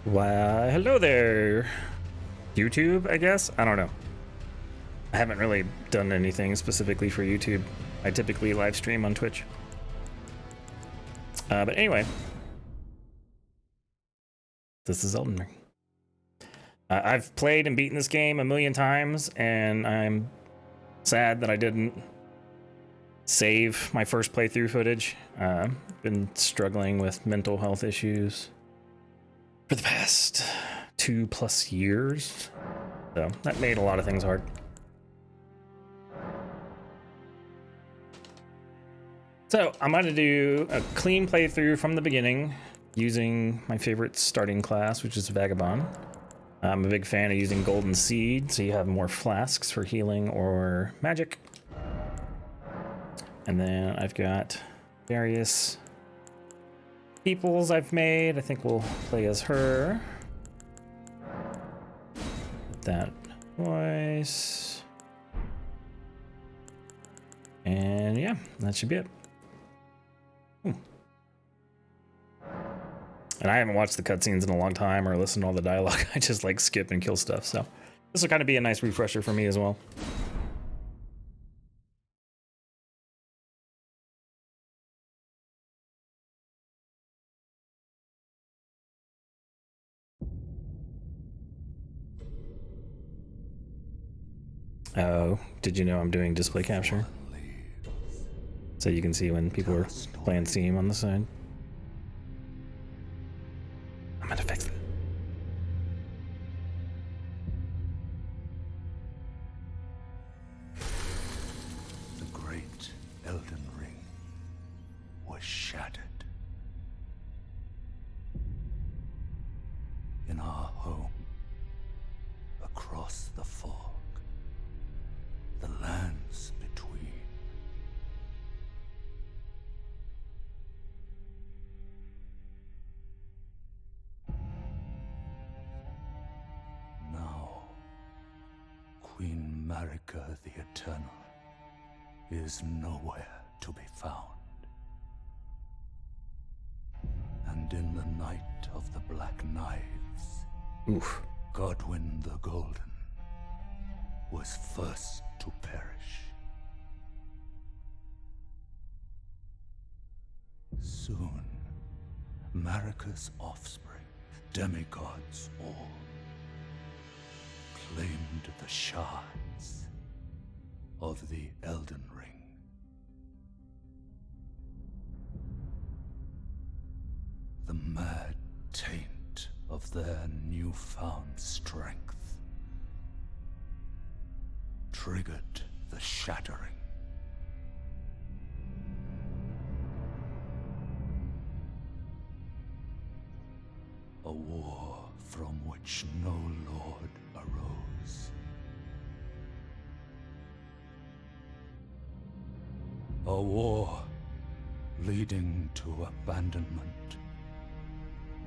Why, hello there, YouTube, I guess? I don't know. I haven't really done anything specifically for YouTube. I typically live stream on Twitch. But anyway, this is Elden Ring. I've played and beaten this game a million times, and I'm sad that I didn't save my first playthrough footage. Been struggling with mental health issues for the past 2+ years, so that made a lot of things hard. So I'm going to do a clean playthrough from the beginning using my favorite starting class, which is Vagabond. I'm a big fan of using Golden Seed, so you have more flasks for healing or magic. And then I've got various peoples I've made. I think we'll play as her. That voice. And yeah, that should be it. And I haven't watched the cutscenes in a long time or listened to all the dialogue. I just like skip and kill stuff. So this will kind of be a nice refresher for me as well. Oh, did you know I'm doing display capture? So you can see when people are playing Steam on the side. I'm gonna fix it. The great Elden Ring was shattered. In our home, across the fog, the lands between. Now, Queen Marika the Eternal is nowhere to be found. And in the night of the Black Knives, Oof. Godwyn the Golden was first to perish. Soon, Marika's offspring, demigods all, claimed the shards of the Elden Ring. The mad taint of their newfound strength triggered the shattering. A war from which no lord arose. A war leading to abandonment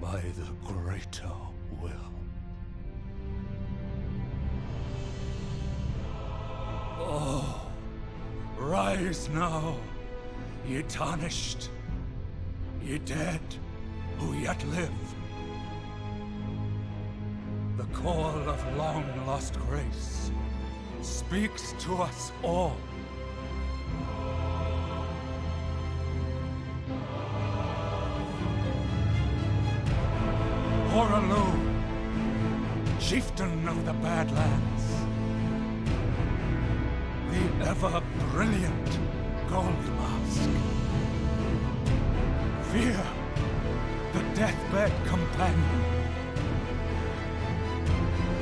by the greater will. Oh, rise now, ye tarnished, ye dead who yet live. The call of long-lost grace speaks to us all. Horalu, chieftain of the Badlands, the ever-brilliant Gold Mask, Fear, the deathbed companion,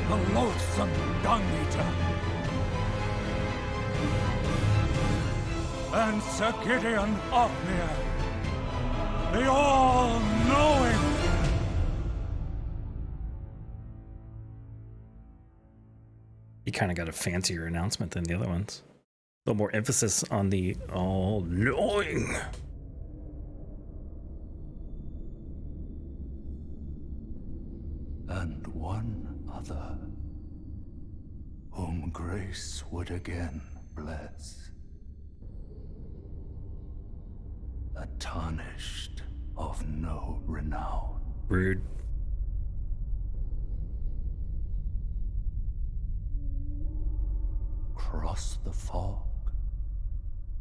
the loathsome dung-eater, and Sir Gideon Ofnir, the all-knowing. You kind of got a fancier announcement than the other ones. A little more emphasis on the all-knowing. And one other, whom grace would again bless. A tarnished of no renown. Rude. across the fog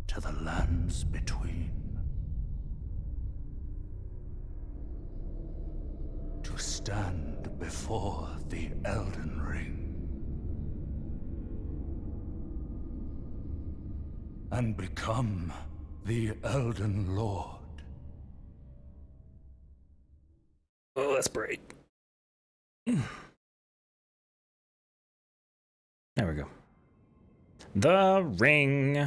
to the lands between. To stand before the Elden Ring and become the Elden Lord. Oh, that's bright. There we go. The ring.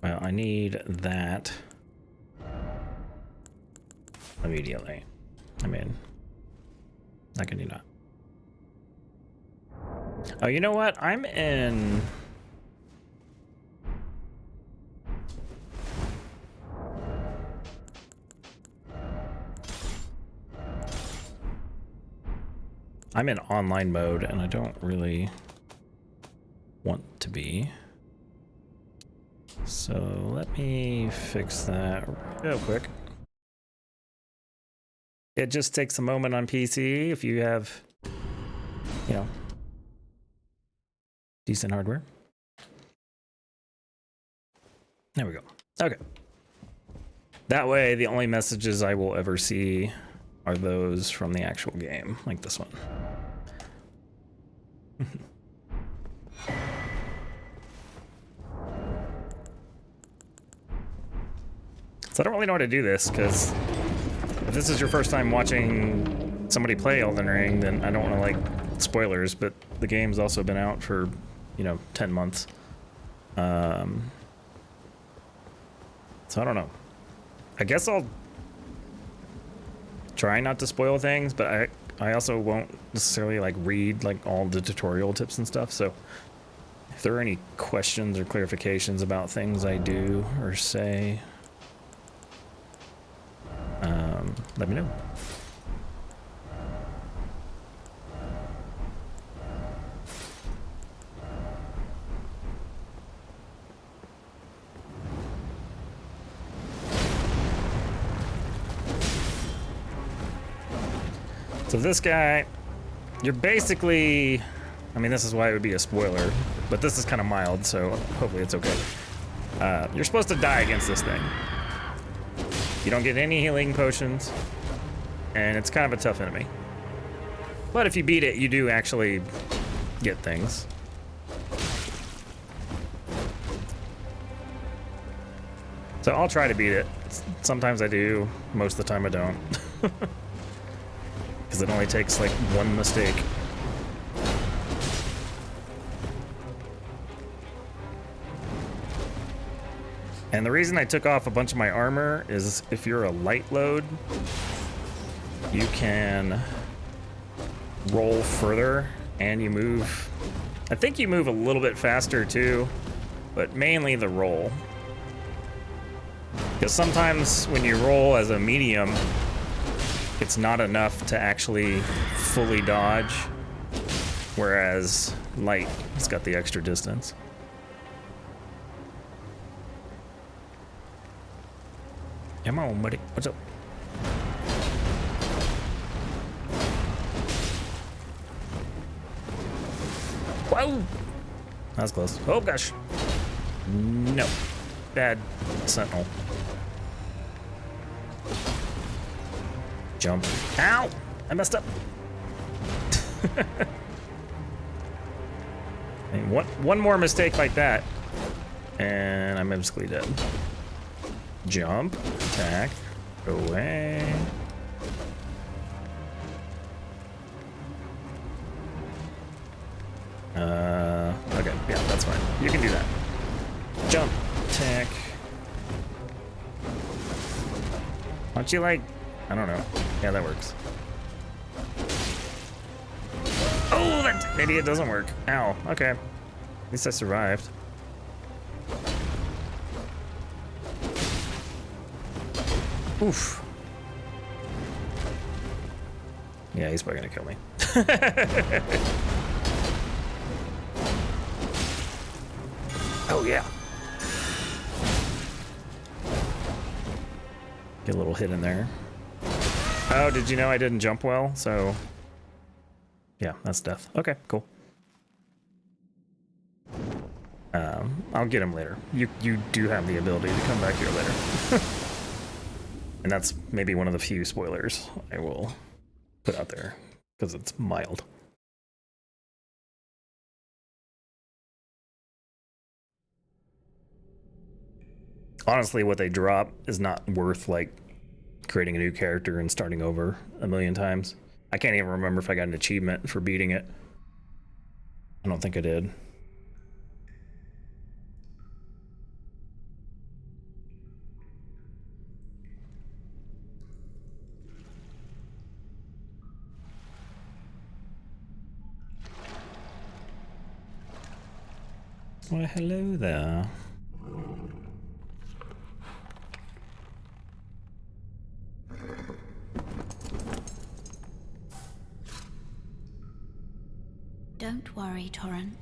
Well, I need that immediately. I mean, how can you not? Oh, you know what? I'm in... I'm in online mode, and I don't really want to be. So let me fix that real quick. It just takes a moment on PC if you have, you know, decent hardware. There we go. Okay. That way, the only messages I will ever see are those from the actual game, like this one. So I don't really know how to do this, because if this is your first time watching somebody play Elden Ring, then I don't want to, like, spoilers, but the game's also been out for, you know, 10 months. So I don't know. I guess I'll try not to spoil things, but I also won't necessarily, like, read, like, all the tutorial tips and stuff, so if there are any questions or clarifications about things I do or say, let me know. So this guy, you're basically, I mean, this is why it would be a spoiler, but this is kind of mild, so hopefully it's okay. You're supposed to die against this thing. You don't get any healing potions, and it's kind of a tough enemy. But if you beat it, you do actually get things. So I'll try to beat it. Sometimes I do, most of the time I don't. Because it only takes like one mistake. And the reason I took off a bunch of my armor is if you're a light load, you can roll further and you move. I think you move a little bit faster too, but mainly the roll. Because sometimes when you roll as a medium, it's not enough to actually fully dodge, whereas light has got the extra distance. Come on, buddy. What's up? Whoa! That was close. Oh, gosh. No. Bad sentinel. Jump. Ow! I messed up. One more mistake like that, and I'm basically dead. Jump, attack, go away. Okay, yeah, that's fine. You can do that. Jump, attack. Why don't you, like, I don't know. Yeah, that works. Oh, that, maybe it doesn't work. Ow, okay. At least I survived. Oof. Yeah, he's probably gonna kill me. Oh, yeah. Get a little hit in there. Oh, did you know I didn't jump well? So, yeah, that's death. Okay, cool. I'll get him later. You do have the ability to come back here later. And that's maybe one of the few spoilers I will put out there, because it's mild. Honestly, what they drop is not worth, like, creating a new character and starting over a million times. I can't even remember if I got an achievement for beating it. I don't think I did. Well, hello there. Don't worry, Torrent.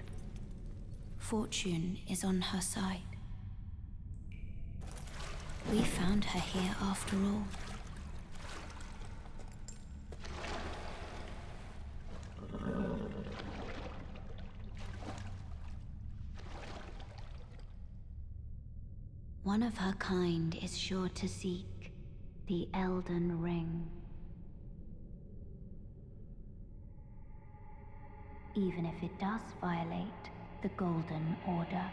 Fortune is on her side. We found her here after all. One of her kind is sure to seek the Elden Ring. Even if it does violate the Golden Order.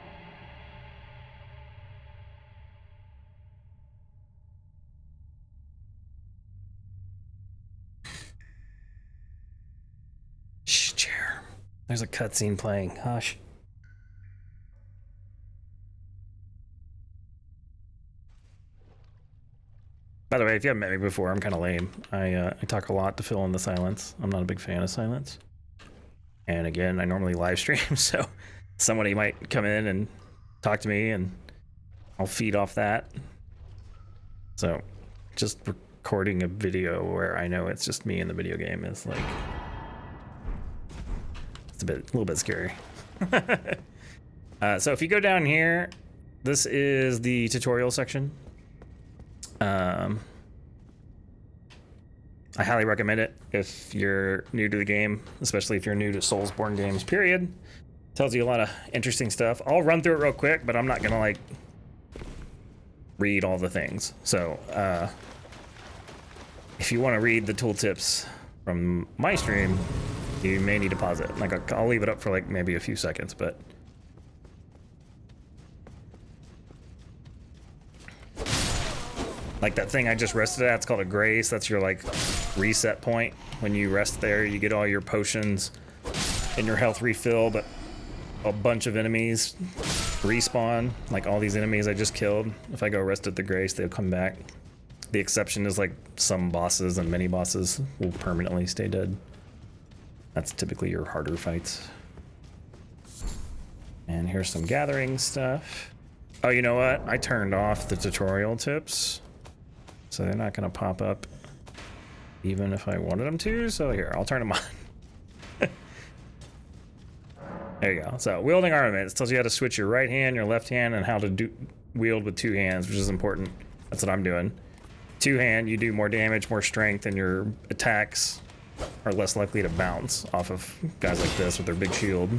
Shh, chair. There's a cutscene playing. Hush. By the way, if you haven't met me before, I'm kind of lame. I talk a lot to fill in the silence. I'm not a big fan of silence. And again, I normally live stream, so somebody might come in and talk to me, and I'll feed off that. So just recording a video where I know it's just me in the video game is like, it's a little bit scary. So if you go down here, this is the tutorial section. I highly recommend it if you're new to the game, especially if you're new to Soulsborne games, period. Tells you a lot of interesting stuff. I'll run through it real quick, but I'm not gonna like read all the things. So if you want to read the tooltips from my stream, you may need to pause it. Like I'll leave it up for like maybe a few seconds, but like that thing I just rested at, it's called a grace. That's your like reset point. When you rest there, you get all your potions and your health refill, but a bunch of enemies respawn. Like all these enemies I just killed, if I go rest at the grace, they'll come back. The exception is like some bosses and mini bosses will permanently stay dead. That's typically your harder fights. And here's some gathering stuff. Oh, you know what? I turned off the tutorial tips, so they're not gonna pop up even if I wanted them to. So here, I'll turn them on. There you go. So wielding armaments tells you how to switch your right hand, your left hand, and how to wield with two hands, which is important. That's what I'm doing. Two hand, you do more damage, more strength, and your attacks are less likely to bounce off of guys like this with their big shield.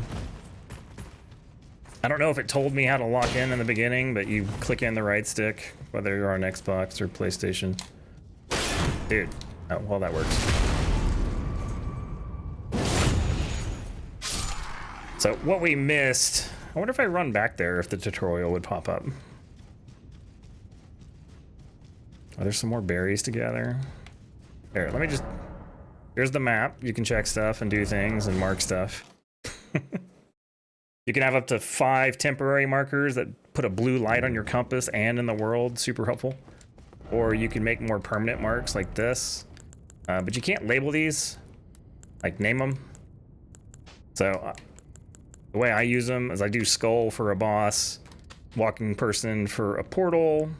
I don't know if it told me how to lock in the beginning, but you click in the right stick, whether you're on Xbox or PlayStation. Dude, oh, well, that works. So what we missed, I wonder if I run back there if the tutorial would pop up. Oh, there's some more berries to gather. Here, let me just, here's the map. You can check stuff and do things and mark stuff. You can have up to 5 temporary markers that put a blue light on your compass and in the world, super helpful. Or you can make more permanent marks like this. But you can't label these, like name them. So the way I use them is I do skull for a boss, walking person for a portal,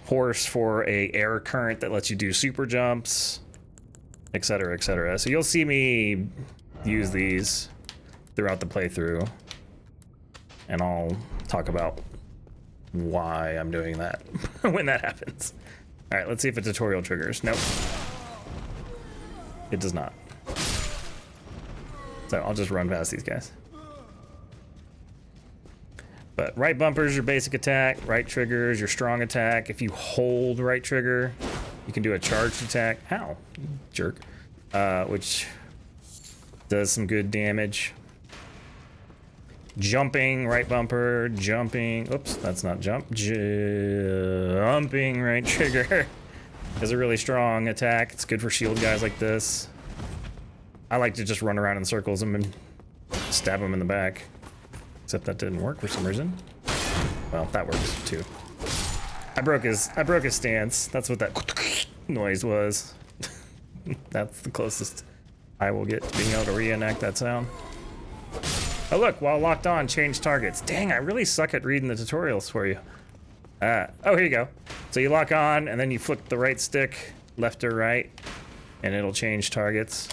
horse for a air current that lets you do super jumps, etc., etc. So you'll see me use these throughout the playthrough, and I'll talk about why I'm doing that when that happens. All right, let's see if a tutorial triggers. Nope, it does not. So I'll just run past these guys. But right bumper is your basic attack, right trigger is your strong attack. If you hold right trigger, you can do a charged attack. Ow, jerk. Which does some good damage. Jumping, right bumper, jumping. Oops, that's not jump. Jumping, right trigger is a really strong attack. It's good for shield guys like this. I like to just run around in circles and stab them in the back. Except that didn't work for some reason. Well, that works too. I broke his stance. That's what that noise was. That's the closest I will get to being able to reenact that sound. Oh look, while locked on, change targets. Dang, I really suck at reading the tutorials for you. Oh, here you go. So you lock on, and then you flick the right stick, left or right, and it'll change targets.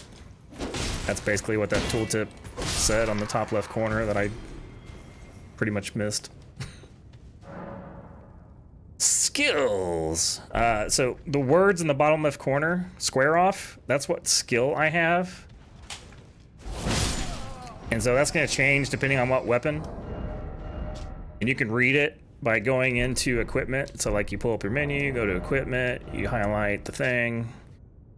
That's basically what that tooltip said on the top left corner that I pretty much missed. Skills. So the words in the bottom left corner, square off, that's what skill I have. And so that's going to change depending on what weapon. And you can read it by going into equipment. So like you pull up your menu, go to equipment, you highlight the thing,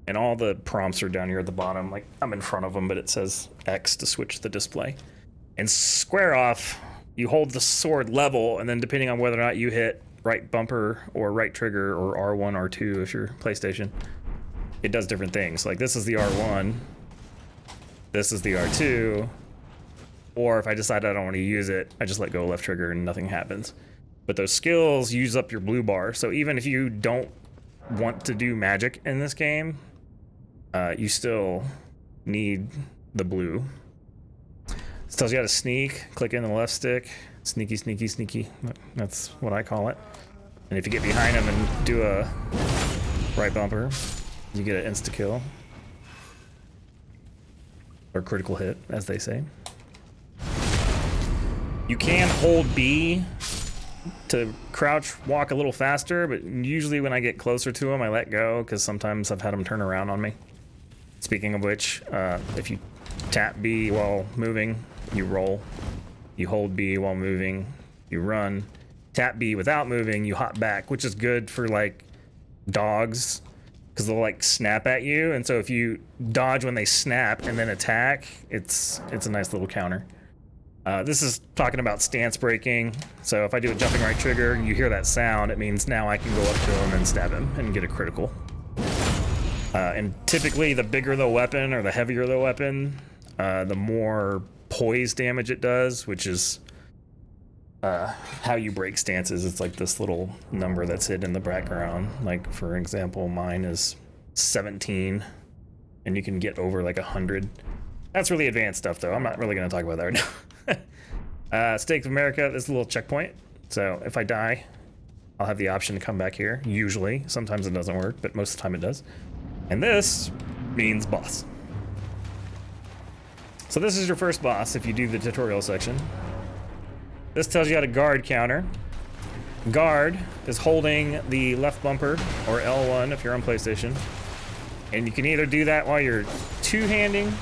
and all the prompts are down here at the bottom. Like I'm in front of them, but it says X to switch the display. And square off, you hold the sword level, and then depending on whether or not you hit right bumper or right trigger or R1, R2 if you're PlayStation, it does different things. Like this is the R1, this is the R2, or if I decide I don't want to use it, I just let go left trigger and nothing happens. But those skills use up your blue bar, so even if you don't want to do magic in this game, you still need the blue. This tells you how to sneak. Click in the left stick. Sneaky, sneaky, sneaky. That's what I call it. And if you get behind him and do a right bumper, you get an insta-kill. Or critical hit, as they say. You can hold B to crouch walk a little faster, but usually when I get closer to him, I let go, because sometimes I've had him turn around on me. Speaking of which, if you tap B while moving, you roll. You hold B while moving, you run. Tap B without moving, you hop back, which is good for like dogs, because they'll like snap at you, and so if you dodge when they snap and then attack, it's a nice little counter. This is talking about stance breaking, so if I do a jumping right trigger and you hear that sound, it means now I can go up to him and stab him and get a critical. And typically the bigger the weapon or the heavier the weapon, the more poise damage it does, which is how you break stances. It's like this little number that's hidden in the background. Like for example, mine is 17, and you can get over like 100. That's really advanced stuff though. I'm not really gonna talk about that right now. State of America, this is a little checkpoint. So if I die, I'll have the option to come back here. Usually, sometimes it doesn't work, but most of the time it does. And this means boss. So this is your first boss if you do the tutorial section. This tells you how to guard counter. Guard is holding the left bumper, or L1 if you're on PlayStation. And you can either do that while you're two-handing,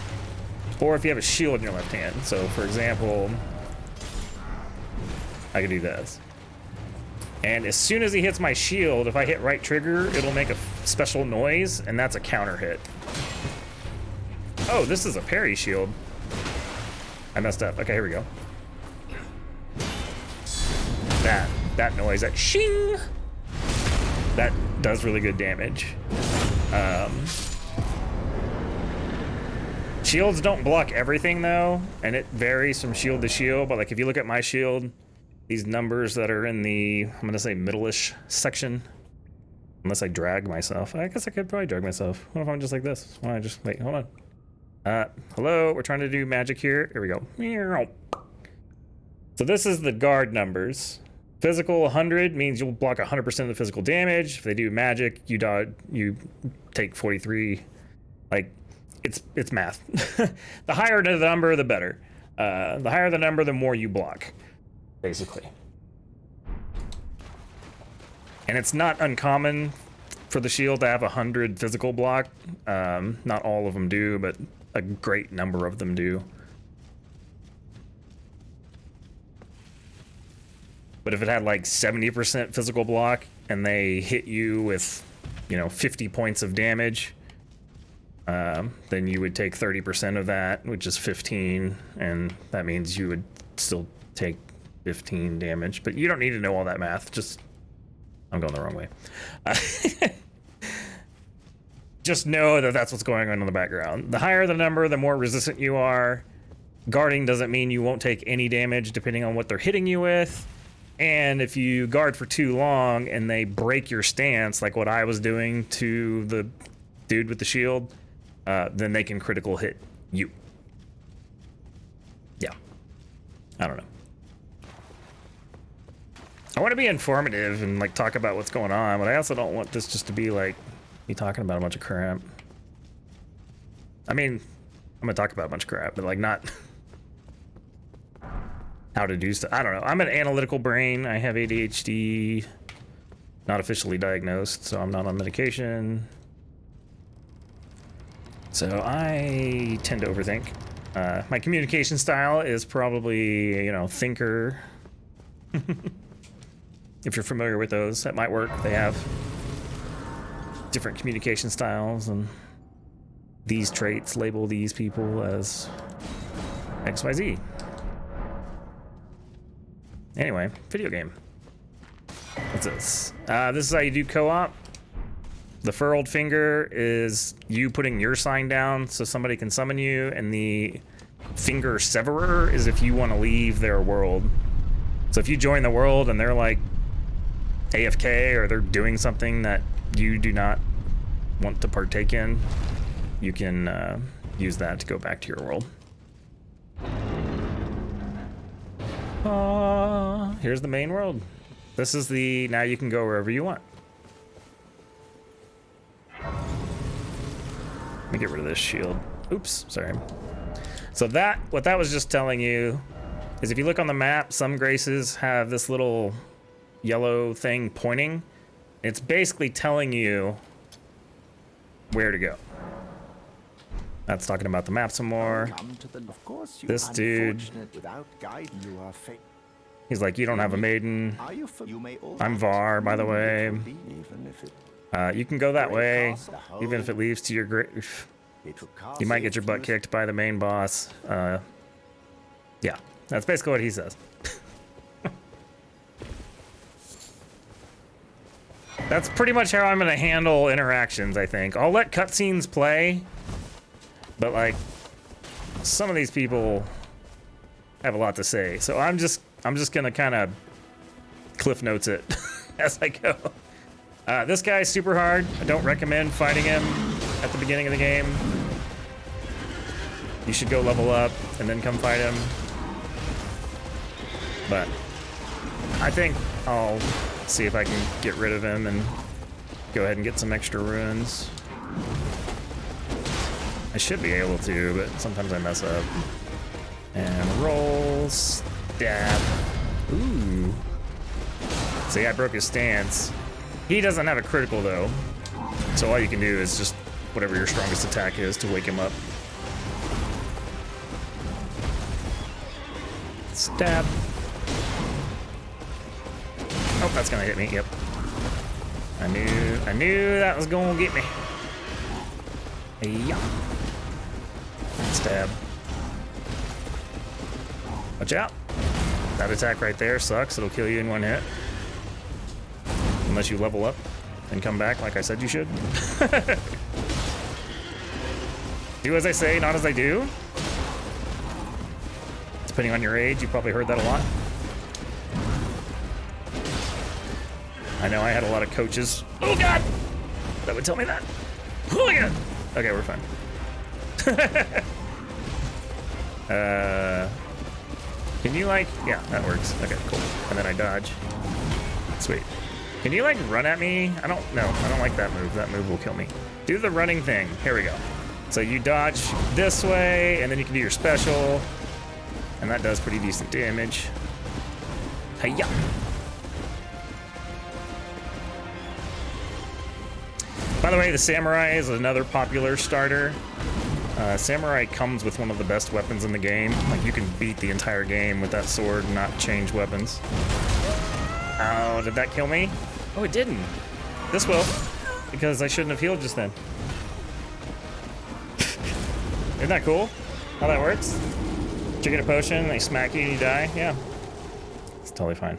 or if you have a shield in your left hand. So for example, I can do this. And as soon as he hits my shield, if I hit right trigger, it'll make a special noise, and that's a counter hit. Oh, this is a parry shield. I messed up. Okay, here we go. That noise, that shing, that does really good damage. Shields don't block everything though, and it varies from shield to shield, but like if you look at my shield, these numbers that are in the, I'm gonna say middle-ish section, unless I drag myself. I guess I could probably drag myself. What if I'm just like this? Why don't I just, wait, hold on. Hello, we're trying to do magic here. Here we go. So this is the guard numbers. Physical 100 means you'll block 100% of the physical damage. If they do magic, you take 43. Like, it's math. The higher the number, the better. The higher the number, the more you block, basically. And it's not uncommon for the shield to have 100 physical block. Not all of them do, but a great number of them do. But if it had like 70% physical block and they hit you with, 50 points of damage, then you would take 30% of that, which is 15, and that means you would still take 15 damage. But you don't need to know all that math. Just, I'm going the wrong way. Just know that that's what's going on in the background. The higher the number, the more resistant you are. Guarding doesn't mean you won't take any damage depending on what they're hitting you with. And if you guard for too long and they break your stance, like what I was doing to the dude with the shield, then they can critical hit you. Yeah. I don't know. I want to be informative and like talk about what's going on, but I also don't want this just to be like me talking about a bunch of crap. I mean, I'm gonna talk about a bunch of crap, but like not how to do stuff. I don't know. I'm an analytical brain. I have ADHD, not officially diagnosed, so I'm not on medication. So I tend to overthink. My communication style is probably, thinker. If you're familiar with those, that might work. They have different communication styles, and these traits label these people as XYZ. Anyway, video game. What's this? This is how you do co-op. The furled finger is you putting your sign down so somebody can summon you, and the finger severer is if you want to leave their world. So if you join the world and they're like AFK or they're doing something that you do not want to partake in, you can use that to go back to your world. Here's the main world. This is now you can go wherever you want. Let me get rid of this shield. Oops, sorry. So what that was just telling you is if you look on the map, some graces have this little yellow thing pointing. It's basically telling you where to go. That's talking about the map some more. This dude, he's like, you don't have a maiden. I'm Var, by the way. You can go that way, even if it leads to your grave. You might get your butt kicked by the main boss. Yeah, that's basically what he says. That's pretty much how I'm gonna handle interactions, I think. I'll let cutscenes play, but like, some of these people have a lot to say. So I'm just gonna kind of cliff notes it as I go. This guy's super hard. I don't recommend fighting him at the beginning of the game. You should go level up and then come fight him. But I think I'll see if I can get rid of him and go ahead and get some extra runes. I should be able to, but sometimes I mess up. And roll, stab. Ooh. See, I broke his stance. He doesn't have a critical though, so all you can do is just whatever your strongest attack is to wake him up. Stab. Oh, that's gonna hit me. Yep. I knew that was gonna get me. Yeah. Stab. Watch out. That attack right there sucks. It'll kill you in one hit. Unless you level up and come back like I said you should. Do as I say, not as I do. Depending on your age, you probably heard that a lot. I know I had a lot of coaches. Oh God! That would tell me that. Oh my God! Okay, we're fine. Can you like, yeah, that works. Okay, cool. And then I dodge. Sweet. Can you like run at me? I don't like that move. That move will kill me. Do the running thing. Here we go. So you dodge this way, and then you can do your special. And that does pretty decent damage. Hiya! By the way, the samurai is another popular starter. Samurai comes with one of the best weapons in the game. Like, you can beat the entire game with that sword and not change weapons. Oh, did that kill me? Oh, it didn't. This will, because I shouldn't have healed just then. Isn't that cool? How that works? You get a potion, they smack you and you die? Yeah. It's totally fine.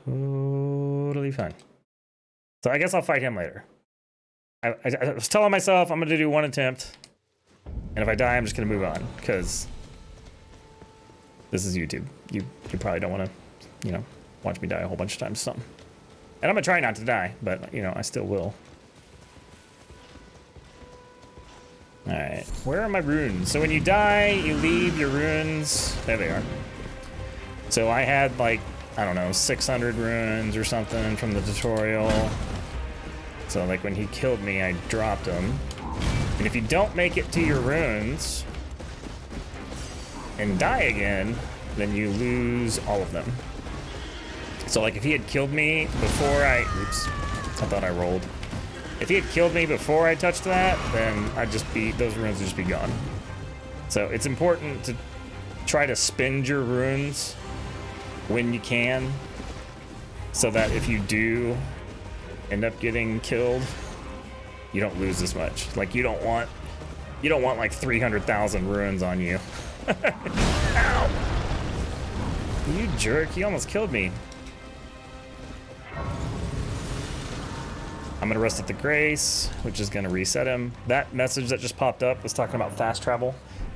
Totally fine. So I guess I'll fight him later. I was telling myself I'm gonna do one attempt, and if I die, I'm just gonna move on, because this is YouTube. You probably don't want to, you know, watch me die a whole bunch of times or something. And I'm gonna try not to die, but you know, I still will. All right, where are my runes? So when you die, you leave your runes. There they are. So I had like, I don't know, 600 runes or something from the tutorial. So like when he killed me, I dropped them. And if you don't make it to your runes and die again, then you lose all of them. So like if he had killed me before oops, I thought I rolled. If he had killed me before I touched that, then those runes would just be gone. So it's important to try to spend your runes when you can, so that if you do end up getting killed, you don't lose as much. Like you don't want like 300,000 runes on you. Ow! You jerk, he almost killed me. I'm gonna rest at the Grace, which is gonna reset him. That message that just popped up was talking about fast travel.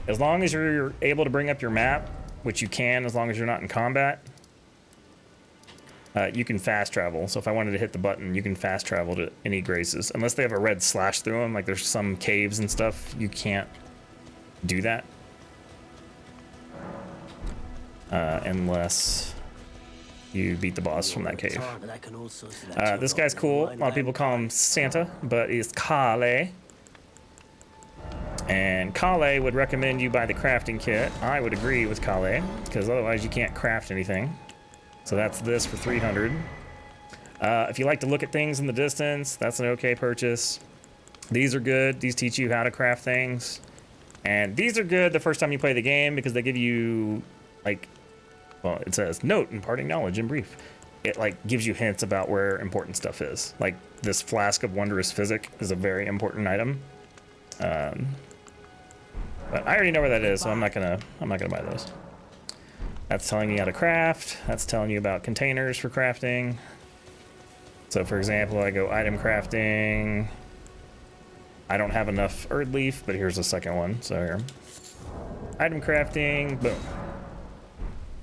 As long as you're able to bring up your map, which you can as long as you're not in combat, you can fast travel. So if I wanted to hit the button, you can fast travel to any Graces. Unless they have a red slash through them, like there's some caves and stuff, you can't do that. Unless you beat the boss from that cave. This guy's cool. A lot of people call him Santa, but he's Kale. And Kale would recommend you buy the crafting kit. I would agree with Kale, because otherwise you can't craft anything. So that's this for 300. If you like to look at things in the distance, that's an okay purchase. These are good. These teach you how to craft things. And these are good the first time you play the game, because they give you, like, well, it says, note, imparting knowledge in brief. It, like, gives you hints about where important stuff is. Like, this flask of wondrous physic is a very important item. But I already know where that is, so I'm not gonna buy those. That's telling you how to craft. That's telling you about containers for crafting. So for example, I go item crafting. I don't have enough Earth Leaf, but here's the second one. So here, item crafting, boom.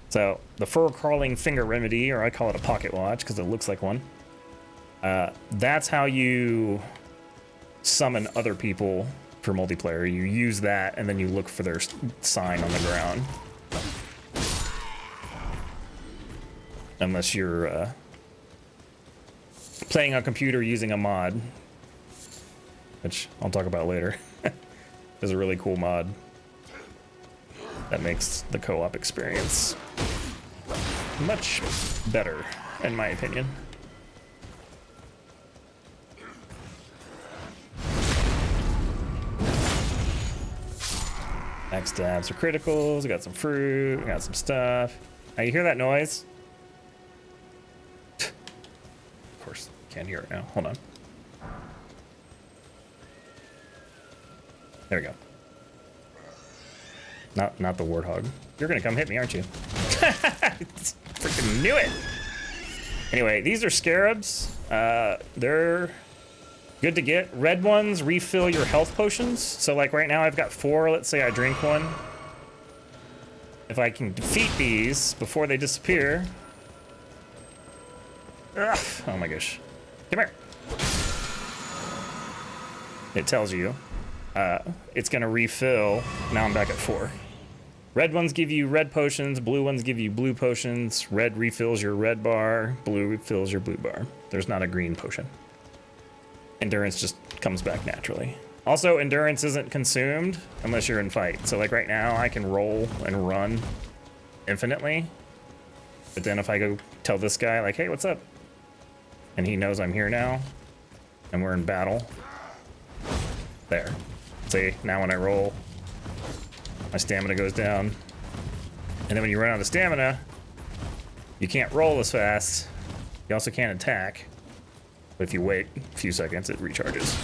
So the fur crawling finger remedy, or I call it a pocket watch because it looks like one. That's how you summon other people for multiplayer. You use that and then you look for their sign on the ground. Unless you're playing on a computer using a mod, which I'll talk about later. There's a really cool mod that makes the co-op experience much better, in my opinion. Next tabs for criticals. We got some fruit. We got some stuff. Now you hear that noise? Of course, can't hear it now. Hold on. There we go. Not the warthog. You're gonna come hit me, aren't you? Freaking knew it. Anyway, these are scarabs. They're good to get. Red ones refill your health potions. So like right now I've got 4. Let's say I drink one. If I can defeat these before they disappear. Ugh, oh my gosh. Come here. It tells you. It's gonna refill. Now I'm back at 4. Red ones give you red potions, blue ones give you blue potions. Red refills your red bar, blue refills your blue bar. There's not a green potion. Endurance just comes back naturally. Also, endurance isn't consumed unless you're in fight. So like right now, I can roll and run infinitely. But then if I go tell this guy like, hey, what's up? And he knows I'm here now, and we're in battle. There. See, now when I roll, my stamina goes down. And then when you run out of stamina, you can't roll as fast, You also can't attack, but if you wait a few seconds, it recharges.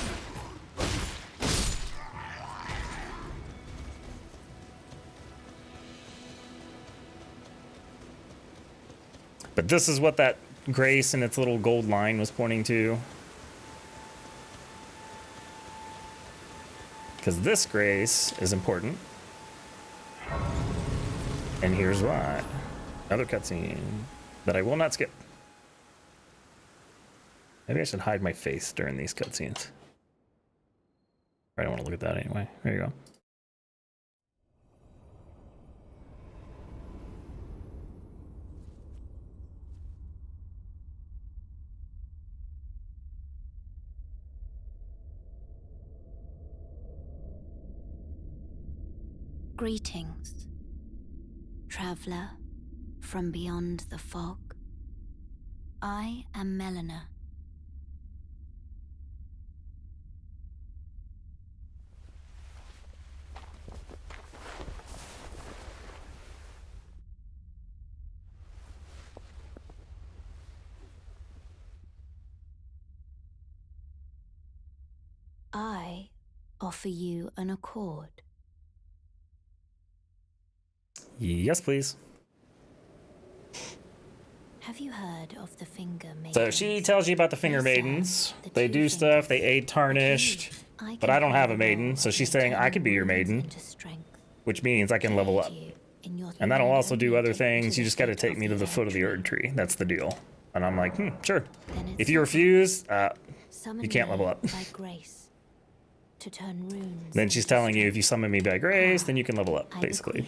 But this is what that grace and its little gold line was pointing to. Because this grace is important. And here's why. Another cutscene that I will not skip. Maybe I should hide my face during these cutscenes. I don't want to look at that anyway. There you go. Greetings, traveler from beyond the fog. I am Melina. I offer you an accord. Yes, please. Have you heard of the Finger Maidens? So she tells you about the Finger Maidens. They do stuff, they aid Tarnished, but I don't have a maiden, so she's saying I could be your maiden, which means I can level up. And that'll also do other things, you just gotta take me to the foot of the Erd Tree. That's the deal. And I'm like, sure. If you refuse, you can't level up. To turn runes. Then she's telling you if you summon me by grace, then you can level up, basically.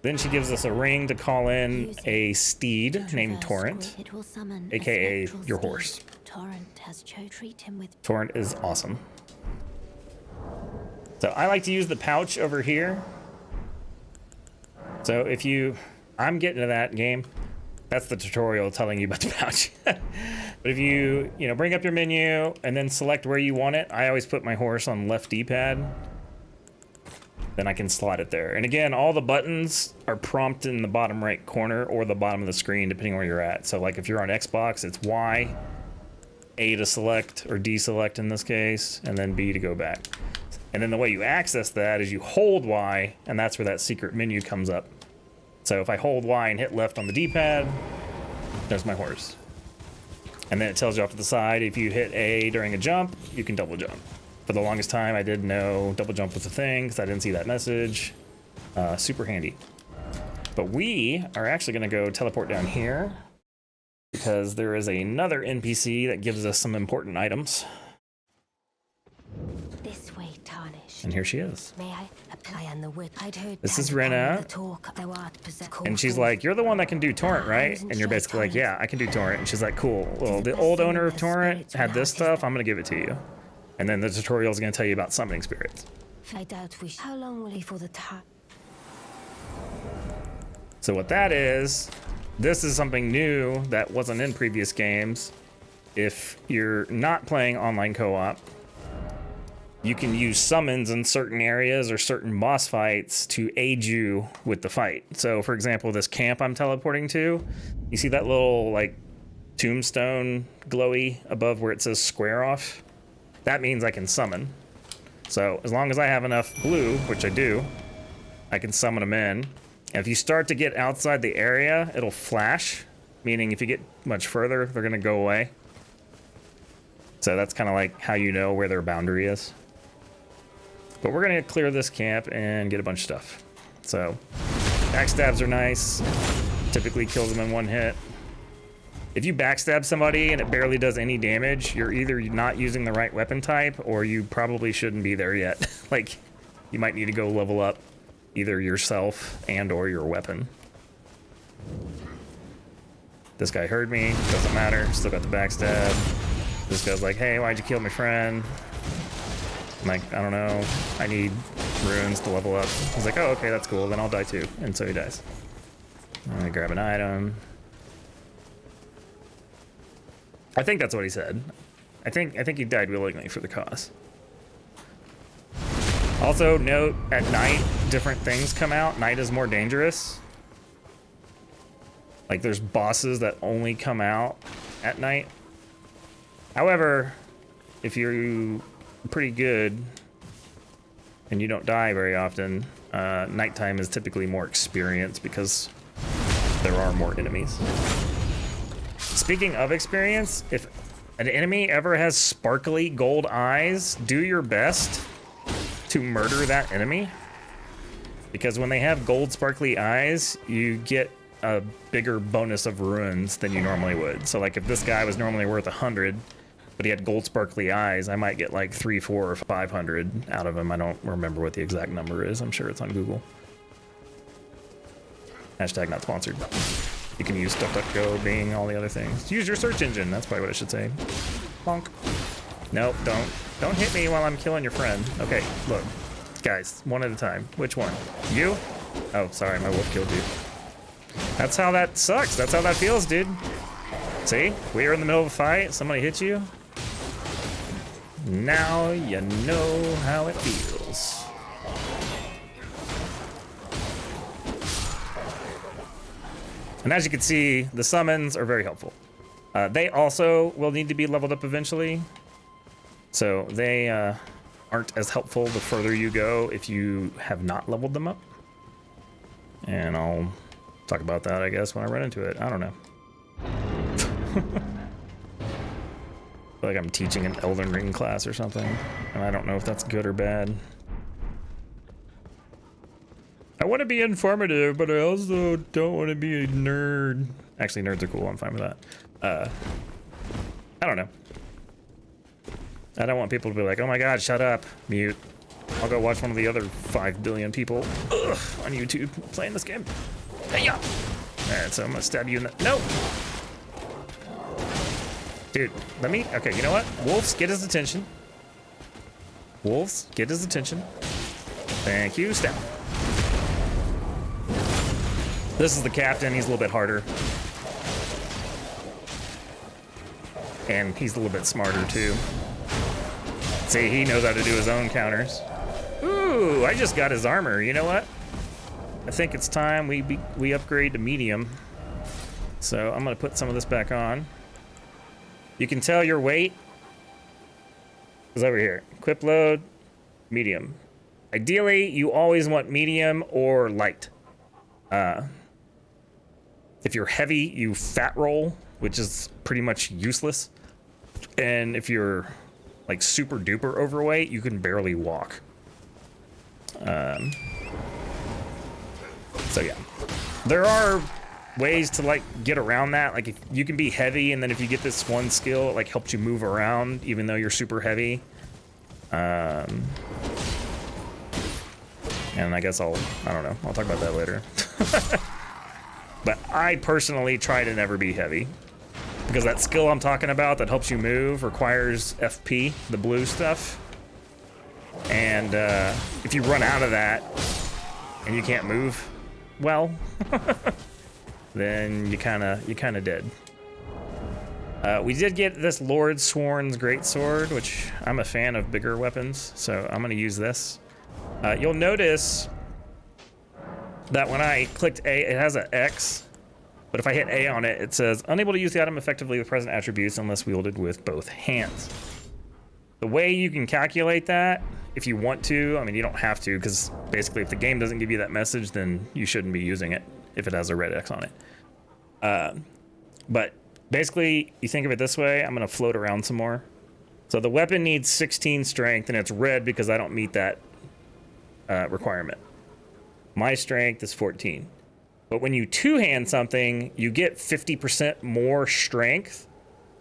Then she gives us a ring to call in a steed named Torrent, aka your horse. Torrent is awesome. So I like to use the pouch over here. So if you, I'm getting to that game. That's the tutorial telling you about the pouch. But if you bring up your menu and then select where you want it, I always put my horse on left D-pad. Then I can slot it there. And again, all the buttons are prompted in the bottom right corner or the bottom of the screen, depending where you're at. So like if you're on Xbox, it's Y, A to select, or deselect in this case, and then B to go back. And then the way you access that is you hold Y, and that's where that secret menu comes up. So if I hold Y and hit left on the D-pad, there's my horse. And then it tells you off to the side, if you hit A during a jump, you can double jump. For the longest time, I didn't know double jump was a thing because I didn't see that message. Super handy. But we are actually going to go teleport down here because there is another NPC that gives us some important items. This way, Tarnished. And here she is. May I apply on the whip? I'd heard this is Rena, and she's like, you're the one that can do Torrent, right? And you're basically like, yeah, I can do Torrent. And she's like, cool. Well, the old owner of Torrent had this stuff. I'm going to give it to you. And then the tutorial is going to tell you about summoning spirits. I doubt we. How long will he for the time? So what that is, this is something new that wasn't in previous games. If you're not playing online co-op, you can use summons in certain areas or certain boss fights to aid you with the fight. So for example, this camp I'm teleporting to, you see that little like tombstone glowy above where it says square off? That means I can summon. So as long as I have enough blue, which I do, I can summon them in. And if you start to get outside the area, it'll flash, meaning if you get much further, they're gonna go away. So that's kind of like how you know where their boundary is. But we're gonna clear this camp and get a bunch of stuff. So backstabs are nice. Typically kills them in one hit. If you backstab somebody and it barely does any damage, you're either not using the right weapon type or you probably shouldn't be there yet. Like, you might need to go level up either yourself and or your weapon. This guy heard me, doesn't matter, still got the backstab. This guy's like, hey, why'd you kill my friend? I'm like, I don't know, I need runes to level up. He's like, oh, okay, that's cool, then I'll die too. And so he dies. I'm gonna grab an item. I think that's what he said. I think he died willingly for the cause. Also, note, at night, different things come out. Night is more dangerous. Like, there's bosses that only come out at night. However, if you're pretty good and you don't die very often, nighttime is typically more experience because there are more enemies. Speaking of experience, if an enemy ever has sparkly gold eyes, do your best to murder that enemy. Because when they have gold sparkly eyes, you get a bigger bonus of ruins than you normally would. So like if this guy was normally worth 100, but he had gold sparkly eyes, I might get like 300, 400, or 500 out of him. I don't remember what the exact number is. I'm sure it's on Google. Hashtag not sponsored. You can use DuckDuckGo, Bing, all the other things. Use your search engine. That's probably what I should say. Bonk. Nope, don't hit me while I'm killing your friend. Okay, look. Guys, one at a time. Which one? You? Oh, sorry, my wolf killed you. That's how that sucks. That's how that feels, dude. See? We are in the middle of a fight. Somebody hit you. Now you know how it feels. And as you can see, the summons are very helpful. They also will need to be leveled up eventually. So they aren't as helpful the further you go if you have not leveled them up. And I'll talk about that, I guess, when I run into it. I don't know. I feel like I'm teaching an Elden Ring class or something, and I don't know if that's good or bad. I want to be informative, but I also don't want to be a nerd. Actually, nerds are cool. I'm fine with that. I don't know. I don't want people to be like, oh my god, shut up, mute. I'll go watch one of the other 5 billion people on YouTube playing this game. Hey, ya! Alright, so I'm gonna stab you in the... No! Dude, let me... Okay, you know what? Wolves, get his attention. Wolves, get his attention. Thank you, stab. This is the captain. He's a little bit harder. And he's a little bit smarter, too. See, he knows how to do his own counters. Ooh, I just got his armor. You know what? I think it's time we upgrade to medium. So I'm going to put some of this back on. You can tell your weight is over here. Equip load, medium. Ideally, you always want medium or light. If you're heavy, you fat roll, which is pretty much useless. And if you're like super duper overweight, you can barely walk. So yeah, there are ways to like get around that. Like if you can be heavy, and then if you get this one skill, it like helps you move around even though you're super heavy. And I guess I don't know, I'll talk about that later. But I personally try to never be heavy, because that skill I'm talking about that helps you move requires FP, the blue stuff. And if you run out of that and you can't move well, then you kind of dead. We did get this Lord Sworn's Greatsword, which I'm a fan of bigger weapons, so I'm gonna use this. You'll notice that when I clicked A, it has an X, but if I hit A on it, it says unable to use the item effectively with present attributes unless wielded with both hands. The way you can calculate that, if you want to, I mean, you don't have to, because basically if the game doesn't give you that message, then you shouldn't be using it if it has a red X on it. But basically, you think of it this way. I'm going to float around some more. So the weapon needs 16 strength, and it's red because I don't meet that requirement. My strength is 14. But when you two-hand something, you get 50% more strength.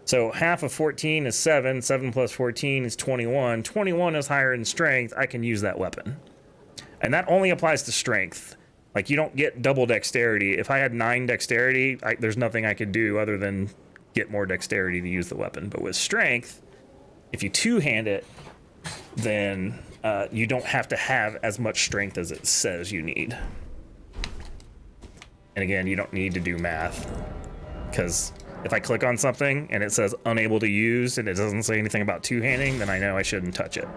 So half of 14 is 7. 7 plus 14 is 21. 21 is higher in strength. I can use that weapon. And that only applies to strength. Like, you don't get double dexterity. If I had 9 dexterity, there's nothing I could do other than get more dexterity to use the weapon. But with strength, if you two-hand it, then you don't have to have as much strength as it says you need. And again, you don't need to do math, because if I click on something and it says unable to use and it doesn't say anything about two-handing, then I know I shouldn't touch it.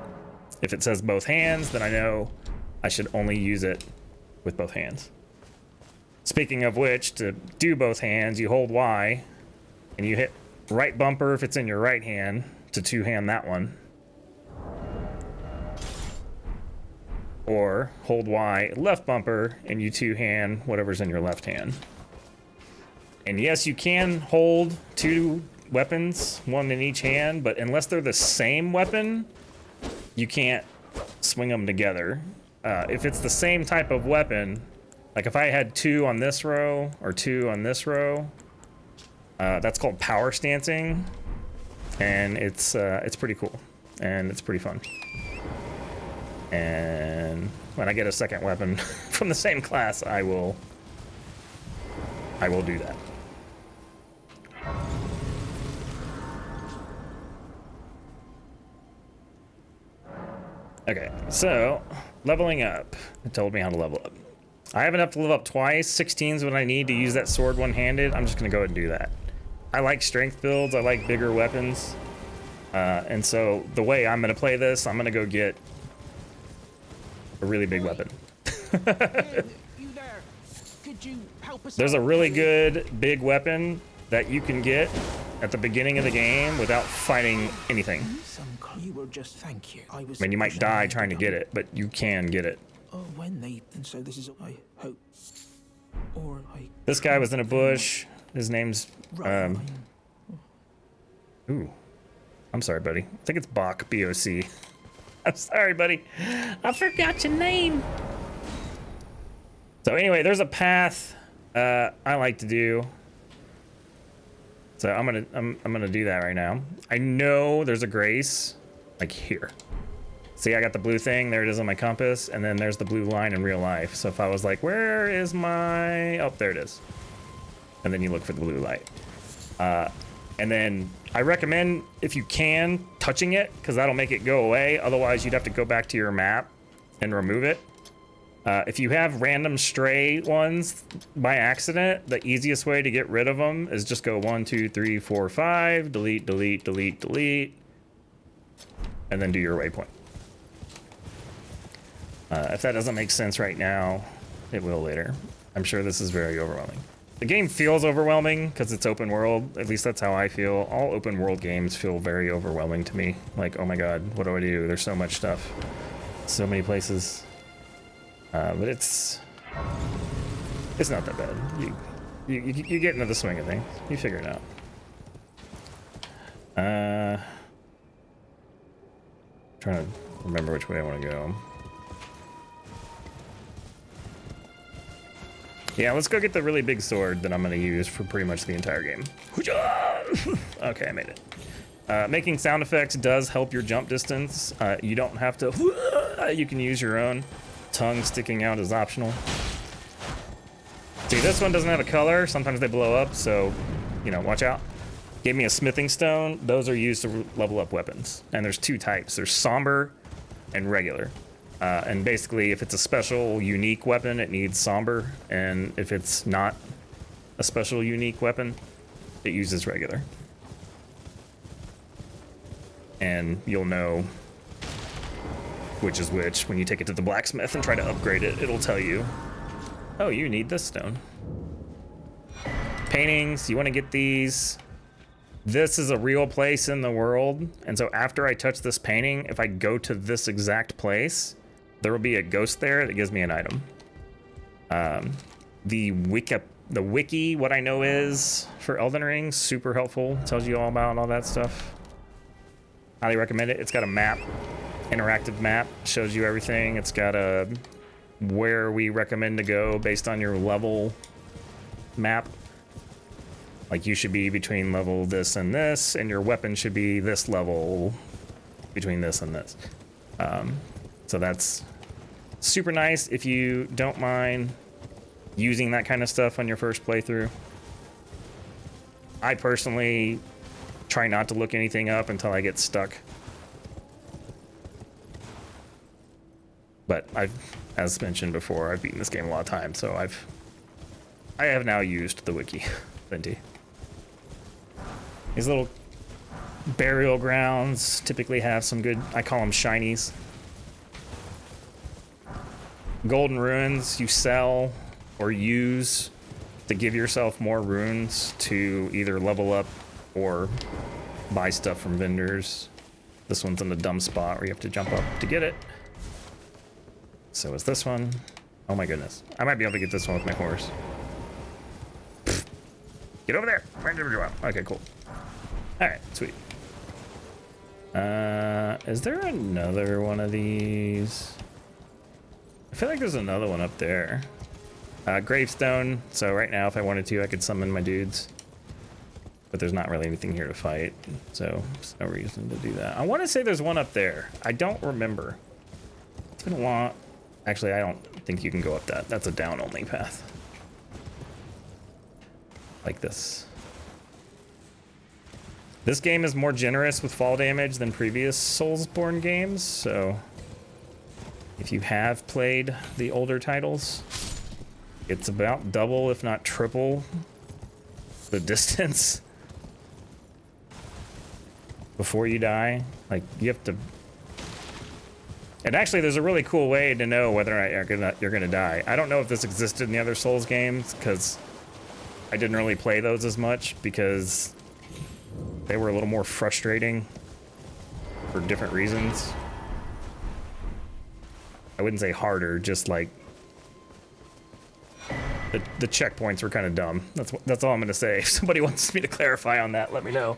If it says both hands, then I know I should only use it with both hands. Speaking of which, to do both hands, you hold Y and you hit right bumper if it's in your right hand to two-hand that one. Or hold Y, left bumper, and you two-hand whatever's in your left hand. And yes, you can hold two weapons, one in each hand, but unless they're the same weapon, you can't swing them together. If it's the same type of weapon, like if I had two on this row or two on this row, that's called power stancing, and it's pretty cool and it's pretty fun. And when I get a second weapon from the same class, I will do that. Okay, so leveling up. It told me how to level up. I have enough to level up twice. 16 is what I need to use that sword one-handed. I'm just gonna go ahead and do that. I like strength builds. I like bigger weapons. And so the way I'm gonna play this, I'm gonna go get a really big weapon. There's a really good big weapon that you can get at the beginning of the game without fighting anything. You will just thank you. I mean, you might die trying to get it, but you can get it. Oh, when they, and so this is, I hope, or I. This guy was in a bush. His name's ooh, I'm sorry, buddy. I think it's Bach, B-O-C. I'm sorry, buddy. I forgot your name. So anyway, there's a path I like to do. So I'm gonna do that right now. I know there's a grace like here. See, I got the blue thing. There it is on my compass, and then there's the blue line in real life. So if I was like, where is my? Oh, there it is. And then you look for the blue light. And then I recommend, if you can, touching it, because that'll make it go away. Otherwise, you'd have to go back to your map and remove it. If you have random stray ones by accident, the easiest way to get rid of them is just go 1, 2, 3, 4, 5, delete, delete, delete, delete, and then do your waypoint. If that doesn't make sense right now, it will later. I'm sure this is very overwhelming. The game feels overwhelming because it's open world. At least that's how I feel. All open world games feel very overwhelming to me. Like, oh my god, what do I do? There's so much stuff. So many places. But it's not that bad. You get into the swing of things. You figure it out. Trying to remember which way I want to go. Yeah, let's go get the really big sword that I'm going to use for pretty much the entire game. Okay, I made it. Making sound effects does help your jump distance. You don't have to. You can use your own. Tongue sticking out is optional. See, this one doesn't have a color. Sometimes they blow up, so, you know, watch out. Gave me a smithing stone. Those are used to level up weapons. And there's two types. There's somber and regular. And basically, if it's a special, unique weapon, it needs somber. And if it's not a special, unique weapon, it uses regular. And you'll know which is which when you take it to the blacksmith and try to upgrade it. It'll tell you, oh, you need this stone. Paintings, you want to get these. This is a real place in the world, and so after I touch this painting, if I go to this exact place, there will be a ghost there that gives me an item. The wiki, what I know is for Elden Ring, super helpful. Tells you all about all that stuff. Highly recommend it. It's got a map, interactive map, shows you everything. It's got a where we recommend to go based on your level map. Like you should be between level this and this, and your weapon should be this level between this and this. So that's super nice if you don't mind using that kind of stuff on your first playthrough. I personally try not to look anything up until I get stuck. But as mentioned before, I've beaten this game a lot of times, so I have now used the wiki plenty. These little burial grounds typically have some good, I call them shinies. Golden runes you sell or use to give yourself more runes to either level up or buy stuff from vendors. This one's in a dumb spot where you have to jump up to get it. So is this one. Oh my goodness. I might be able to get this one with my horse. Get over there. Okay, cool. All right, sweet. Is there another one of these? I feel like there's another one up there. Gravestone. So right now, if I wanted to, I could summon my dudes. But there's not really anything here to fight, so there's no reason to do that. I want to say there's one up there. I don't remember. It's been a long... Actually, I don't think you can go up that. That's a down-only path. Like this. This game is more generous with fall damage than previous Soulsborne games, so if you have played the older titles, it's about double, if not triple, the distance before you die. Like, you have to... And actually, there's a really cool way to know whether or not you're gonna die. I don't know if this existed in the other Souls games, because I didn't really play those as much, because they were a little more frustrating for different reasons. I wouldn't say harder, just like the checkpoints were kind of dumb. That's all I'm gonna say. If somebody wants me to clarify on that, let me know.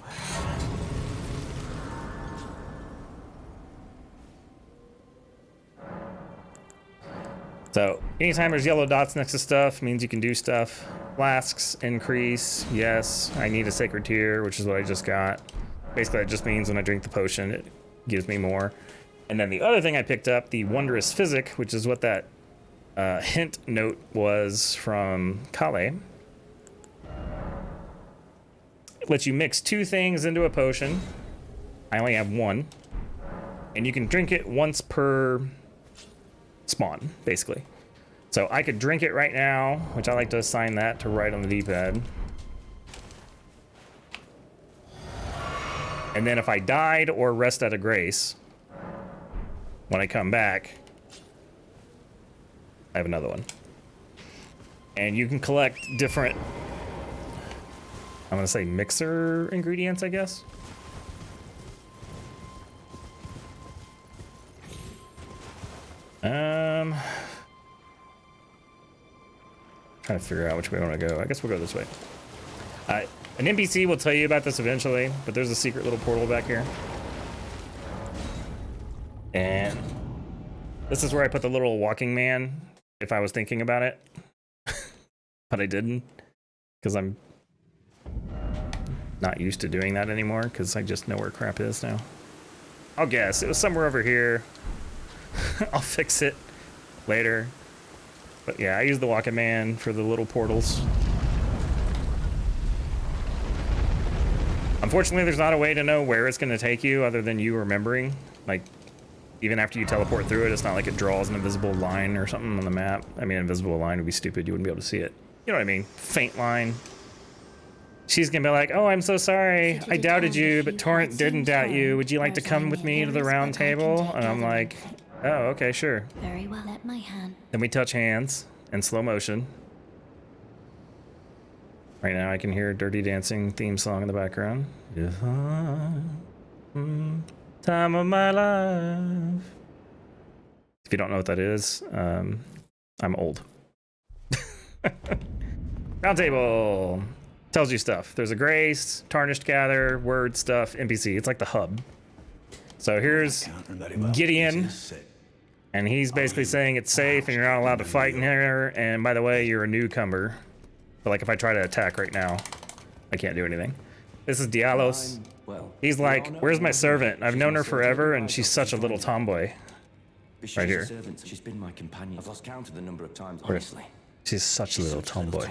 So anytime there's yellow dots next to stuff means you can do stuff. Flasks increase. Yes, I need a sacred tear, which is what I just got. Basically, it just means when I drink the potion, it gives me more. And then the other thing I picked up, the wondrous physic, which is what that hint note was from Kale. It lets you mix two things into a potion. I only have one. And you can drink it once per spawn, basically. So I could drink it right now, which I like to assign that to right on the D-pad. And then if I died or rest out of grace, when I come back, I have another one. And you can collect different, I'm gonna say mixer ingredients, I guess. Trying to figure out which way I want to go. I guess we'll go this way. An NPC will tell you about this eventually, but there's a secret little portal back here. And this is where I put the little walking man, if I was thinking about it. But I didn't, because I'm not used to doing that anymore, because I just know where crap is now. I'll guess. It was somewhere over here. I'll fix it later. But yeah, I use the walking man for the little portals. Unfortunately, there's not a way to know where it's going to take you other than you remembering. Like, even after you teleport through it, it's not like it draws an invisible line or something on the map. I mean, invisible line would be stupid. You wouldn't be able to see it. You know what I mean? Faint line. She's going to be like, oh, I'm so sorry. I doubted you, but Torrent didn't doubt you. Would you like to come with me to the round table? And I'm like, oh, okay, sure. Very well. Let my hand. Then we touch hands in slow motion. Right now I can hear Dirty Dancing theme song in the background. Time of my life. If you don't know what that is, I'm old. Round table. Tells you stuff. There's a grace, tarnished gather, word stuff, NPC. It's like the hub. So here's Gideon. And he's basically saying it's safe and you're not allowed to fight in here. And by the way, you're a newcomer. But like if I try to attack right now, I can't do anything. This is Dialos. He's like, where's my servant? I've known her forever and she's such a little tomboy. Right here. She's been my companion. I've lost count of the number of times, honestly. She's such a little tomboy.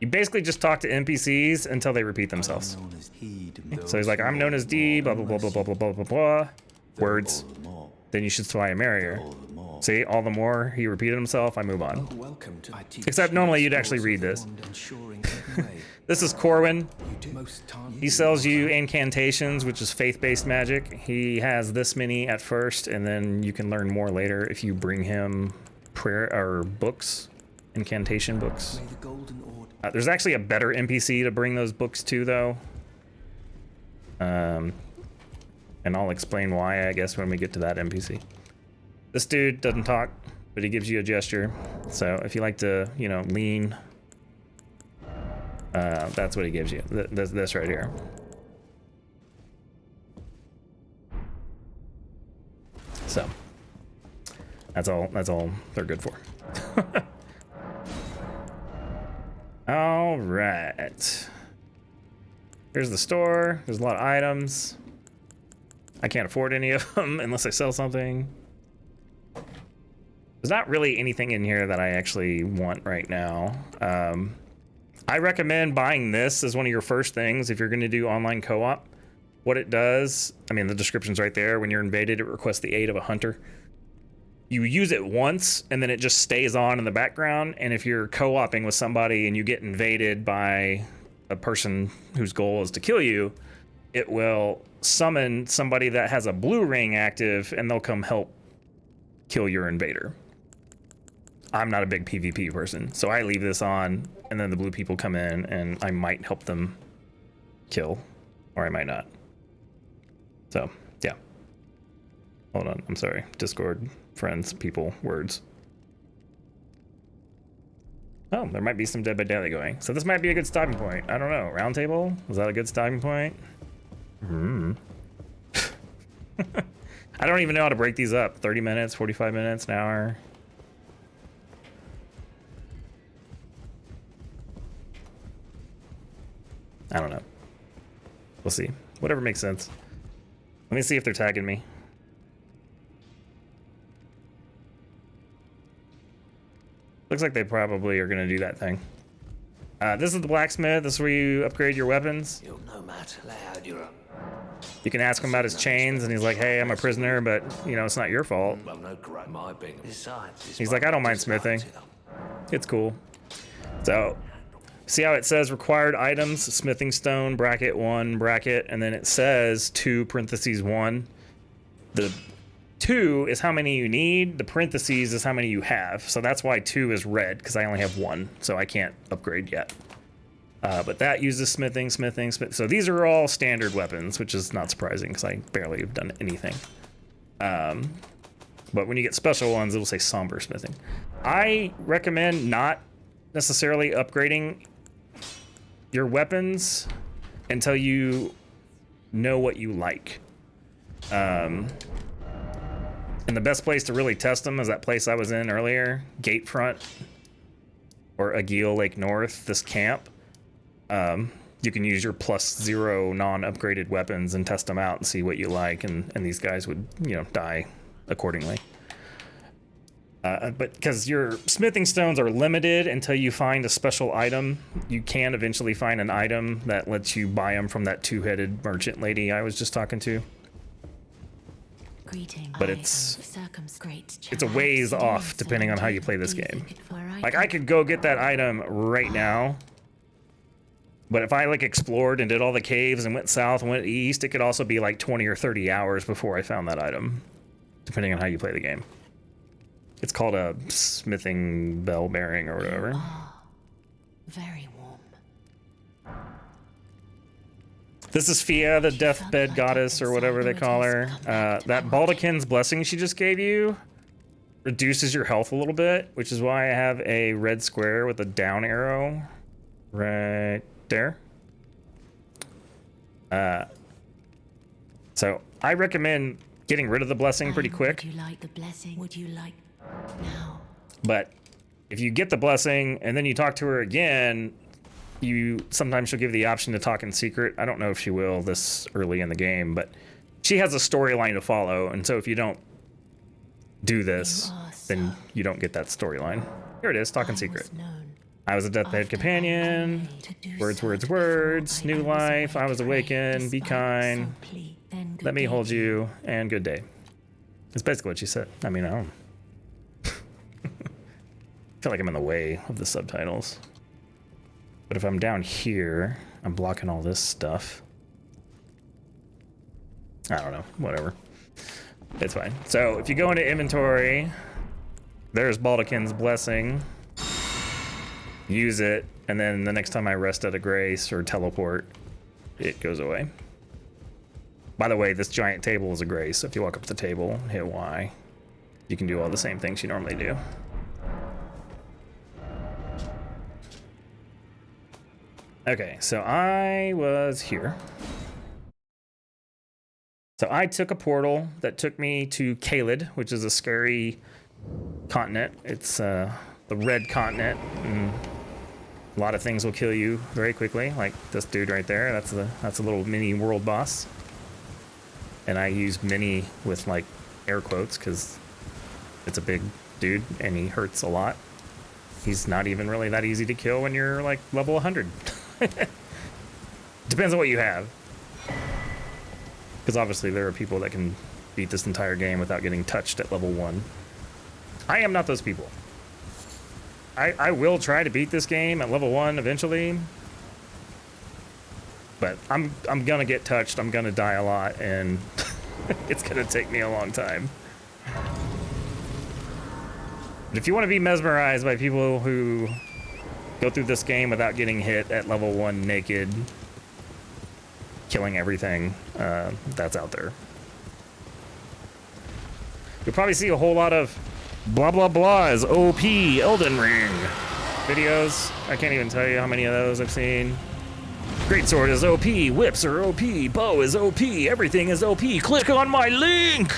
You basically just talk to NPCs until they repeat themselves. So he's like, I'm known as D, blah, blah, blah, blah, blah, blah, blah, blah, blah. Words. Then you should try and marry her. See, all the more he repeated himself, I move on. Except normally you'd actually read this. This is Corwin. He sells you incantations, which is faith-based magic. He has this many at first, and then you can learn more later if you bring him prayer or books, incantation books. There's actually a better NPC to bring those books to, though. And I'll explain why, I guess, when we get to that NPC. This dude doesn't talk, but he gives you a gesture. So if you like to, you know, lean, that's what he gives you. This right here. So that's all they're good for. All right. Here's the store. There's a lot of items. I can't afford any of them unless I sell something. There's not really anything in here that I actually want right now. I recommend buying this as one of your first things if you're going to do online co-op. What it does, I mean, the description's right there. When you're invaded, it requests the aid of a hunter. You use it once, and then it just stays on in the background. And if you're co-oping with somebody and you get invaded by a person whose goal is to kill you, it will summon somebody that has a blue ring active, and they'll come help kill your invader. I'm not a big PvP person, so I leave this on, and then the blue people come in, and I might help them kill, or I might not. So, yeah. Hold on, I'm sorry. Discord, friends, people, words. Oh, there might be some Dead by Daylight going. So this might be a good stopping point. I don't know. Round table? Was that a good stopping point? I don't even know how to break these up. 30 minutes, 45 minutes, an hour. I don't know. We'll see. Whatever makes sense. Let me see if they're tagging me. Looks like they probably are going to do that thing. This is the blacksmith. This is where you upgrade your weapons. You can ask him about his chains, and he's like, hey, I'm a prisoner, but, you know, it's not your fault. He's like, I don't mind smithing. It's cool. So, see how it says required items, smithing stone, bracket 1, bracket, and then it says 2 parentheses 1. The 2 is how many you need, the parentheses is how many you have. So that's why 2 is red, because I only have 1, so I can't upgrade yet. But that uses smithing. So these are all standard weapons, which is not surprising, because I barely have done anything. But when you get special ones, it'll say somber smithing. I recommend not necessarily upgrading your weapons until you know what you like. And the best place to really test them is that place I was in earlier, Gatefront, or Agil Lake North, this camp. You can use your +0 non-upgraded weapons and test them out and see what you like, and these guys would, you know, die accordingly. But because your smithing stones are limited until you find a special item, you can eventually find an item that lets you buy them from that 2-headed merchant lady I was just talking to. But it's a ways off depending on how you play this game. Like, I could go get that item right now, but if I like explored and did all the caves and went south and went east, it could also be like 20 or 30 hours before I found that item, depending on how you play the game. It's called a smithing bell bearing or whatever. Very warm. This is Fia, the deathbed goddess, or whatever they call her. That Baldekin's blessing she just gave you reduces your health a little bit, which is why I have a red square with a down arrow right there. So I recommend getting rid of the blessing pretty quick. Would you like the blessing? Would you like now? But if you get the blessing and then you talk to her again, sometimes she'll give the option to talk in secret. I don't know if she will this early in the game, but she has a storyline to follow, and so if you don't do this, then you don't get that storyline. Here it is, talk in secret. I was a deathbed companion. Words. New life. I was awakened. Be kind. Let me hold you. And good day. That's basically what she said. I mean, I don't. I feel like I'm in the way of the subtitles. But if I'm down here, I'm blocking all this stuff. I don't know. Whatever. It's fine. So if you go into inventory, there's Baldekin's blessing. Use it, and then the next time I rest at a grace or teleport, it goes away. By the way, this giant table is a grace. So if you walk up to the table, hit Y, you can do all the same things you normally do. Okay, so I was here. So I took a portal that took me to Caelid, which is a scary continent. It's the red continent, and a lot of things will kill you very quickly, like this dude right there. That's a little mini world boss. And I use mini with like air quotes because it's a big dude and he hurts a lot. He's not even really that easy to kill when you're like level 100. Depends on what you have. Because obviously there are people that can beat this entire game without getting touched at level 1. I am not those people. I will try to beat this game at level 1 eventually. But I'm gonna get touched, I'm gonna die a lot, and it's gonna take me a long time. But if you want to be mesmerized by people who go through this game without getting hit at level 1 naked, killing everything, that's out there. You'll probably see a whole lot of blah blah blah is OP Elden Ring videos. I can't even tell you how many of those I've seen. Greatsword is OP, whips are OP, bow is OP, everything is OP. Click on my link.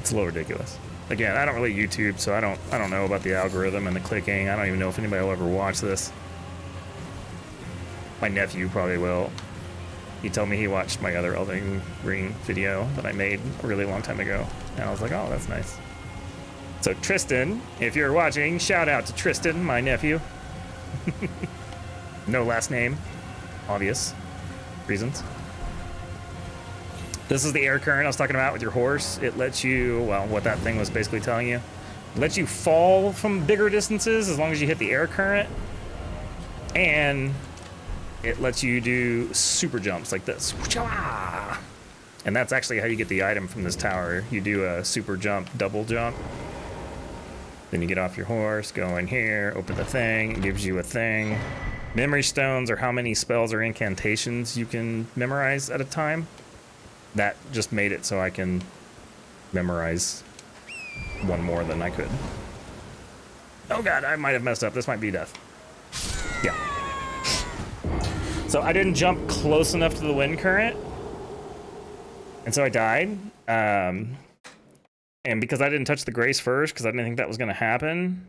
It's a little ridiculous. Again, I don't really YouTube, so I don't know about the algorithm and the clicking. I don't even know if anybody will ever watch this. My nephew probably will. He told me he watched my other Elden Ring video that I made a really long time ago, and I was like, oh, that's nice. So Tristan, if you're watching, shout out to Tristan, my nephew. No last name, obvious reasons. This is the air current I was talking about with your horse. It lets you, well, what that thing was basically telling you, it lets you fall from bigger distances as long as you hit the air current. And it lets you do super jumps like this. And that's actually how you get the item from this tower. You do a super jump, double jump. Then you get off your horse, go in here, open the thing, it gives you a thing. Memory stones are how many spells or incantations you can memorize at a time. That just made it so I can memorize one more than I could. Oh god, I might have messed up. This might be death. Yeah. So I didn't jump close enough to the wind current, and so I died. And because I didn't touch the grace first, because I didn't think that was going to happen,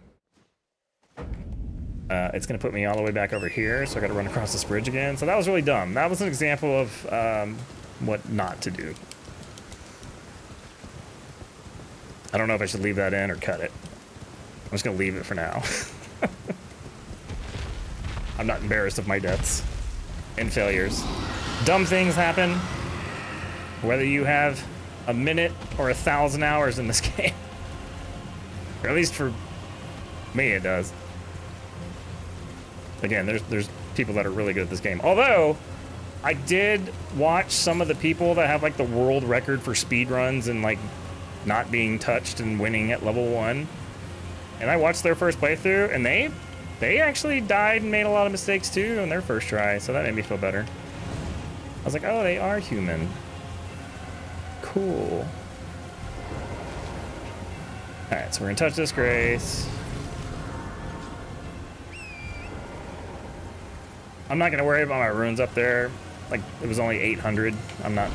it's going to put me all the way back over here, so I got to run across this bridge again. So that was really dumb. That was an example of what not to do. I don't know if I should leave that in or cut it. I'm just going to leave it for now. I'm not embarrassed of my deaths and failures. Dumb things happen, whether you have a minute or 1,000 hours in this game. Or at least for me it does. Again, there's people that are really good at this game. Although, I did watch some of the people that have like the world record for speed runs and like not being touched and winning at level 1. And I watched their first playthrough, and they actually died and made a lot of mistakes too on their first try, so that made me feel better. I was like, oh, they are human. Cool. Alright, so we're gonna touch this grace. I'm not gonna worry about my runes up there. Like, it was only 800. I'm not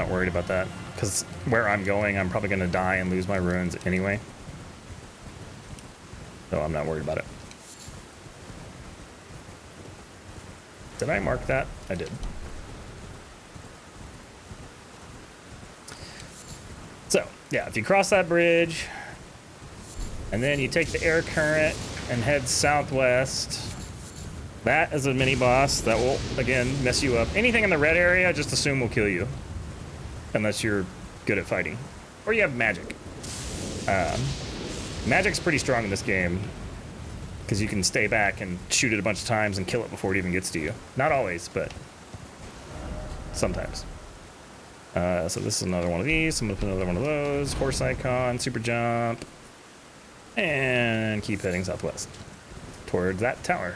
worried about that. Because where I'm going, I'm probably gonna die and lose my runes anyway. So I'm not worried about it. Did I mark that? I did. So, yeah, if you cross that bridge, and then you take the air current and head southwest, that is a mini boss that will, again, mess you up. Anything in the red area, just assume will kill you. Unless you're good at fighting. Or you have magic. Magic's pretty strong in this game, because you can stay back and shoot it a bunch of times and kill it before it even gets to you. Not always, but sometimes. So this is another one of these. I'm gonna put another one of those. Horse icon, super jump, and keep heading southwest towards that tower,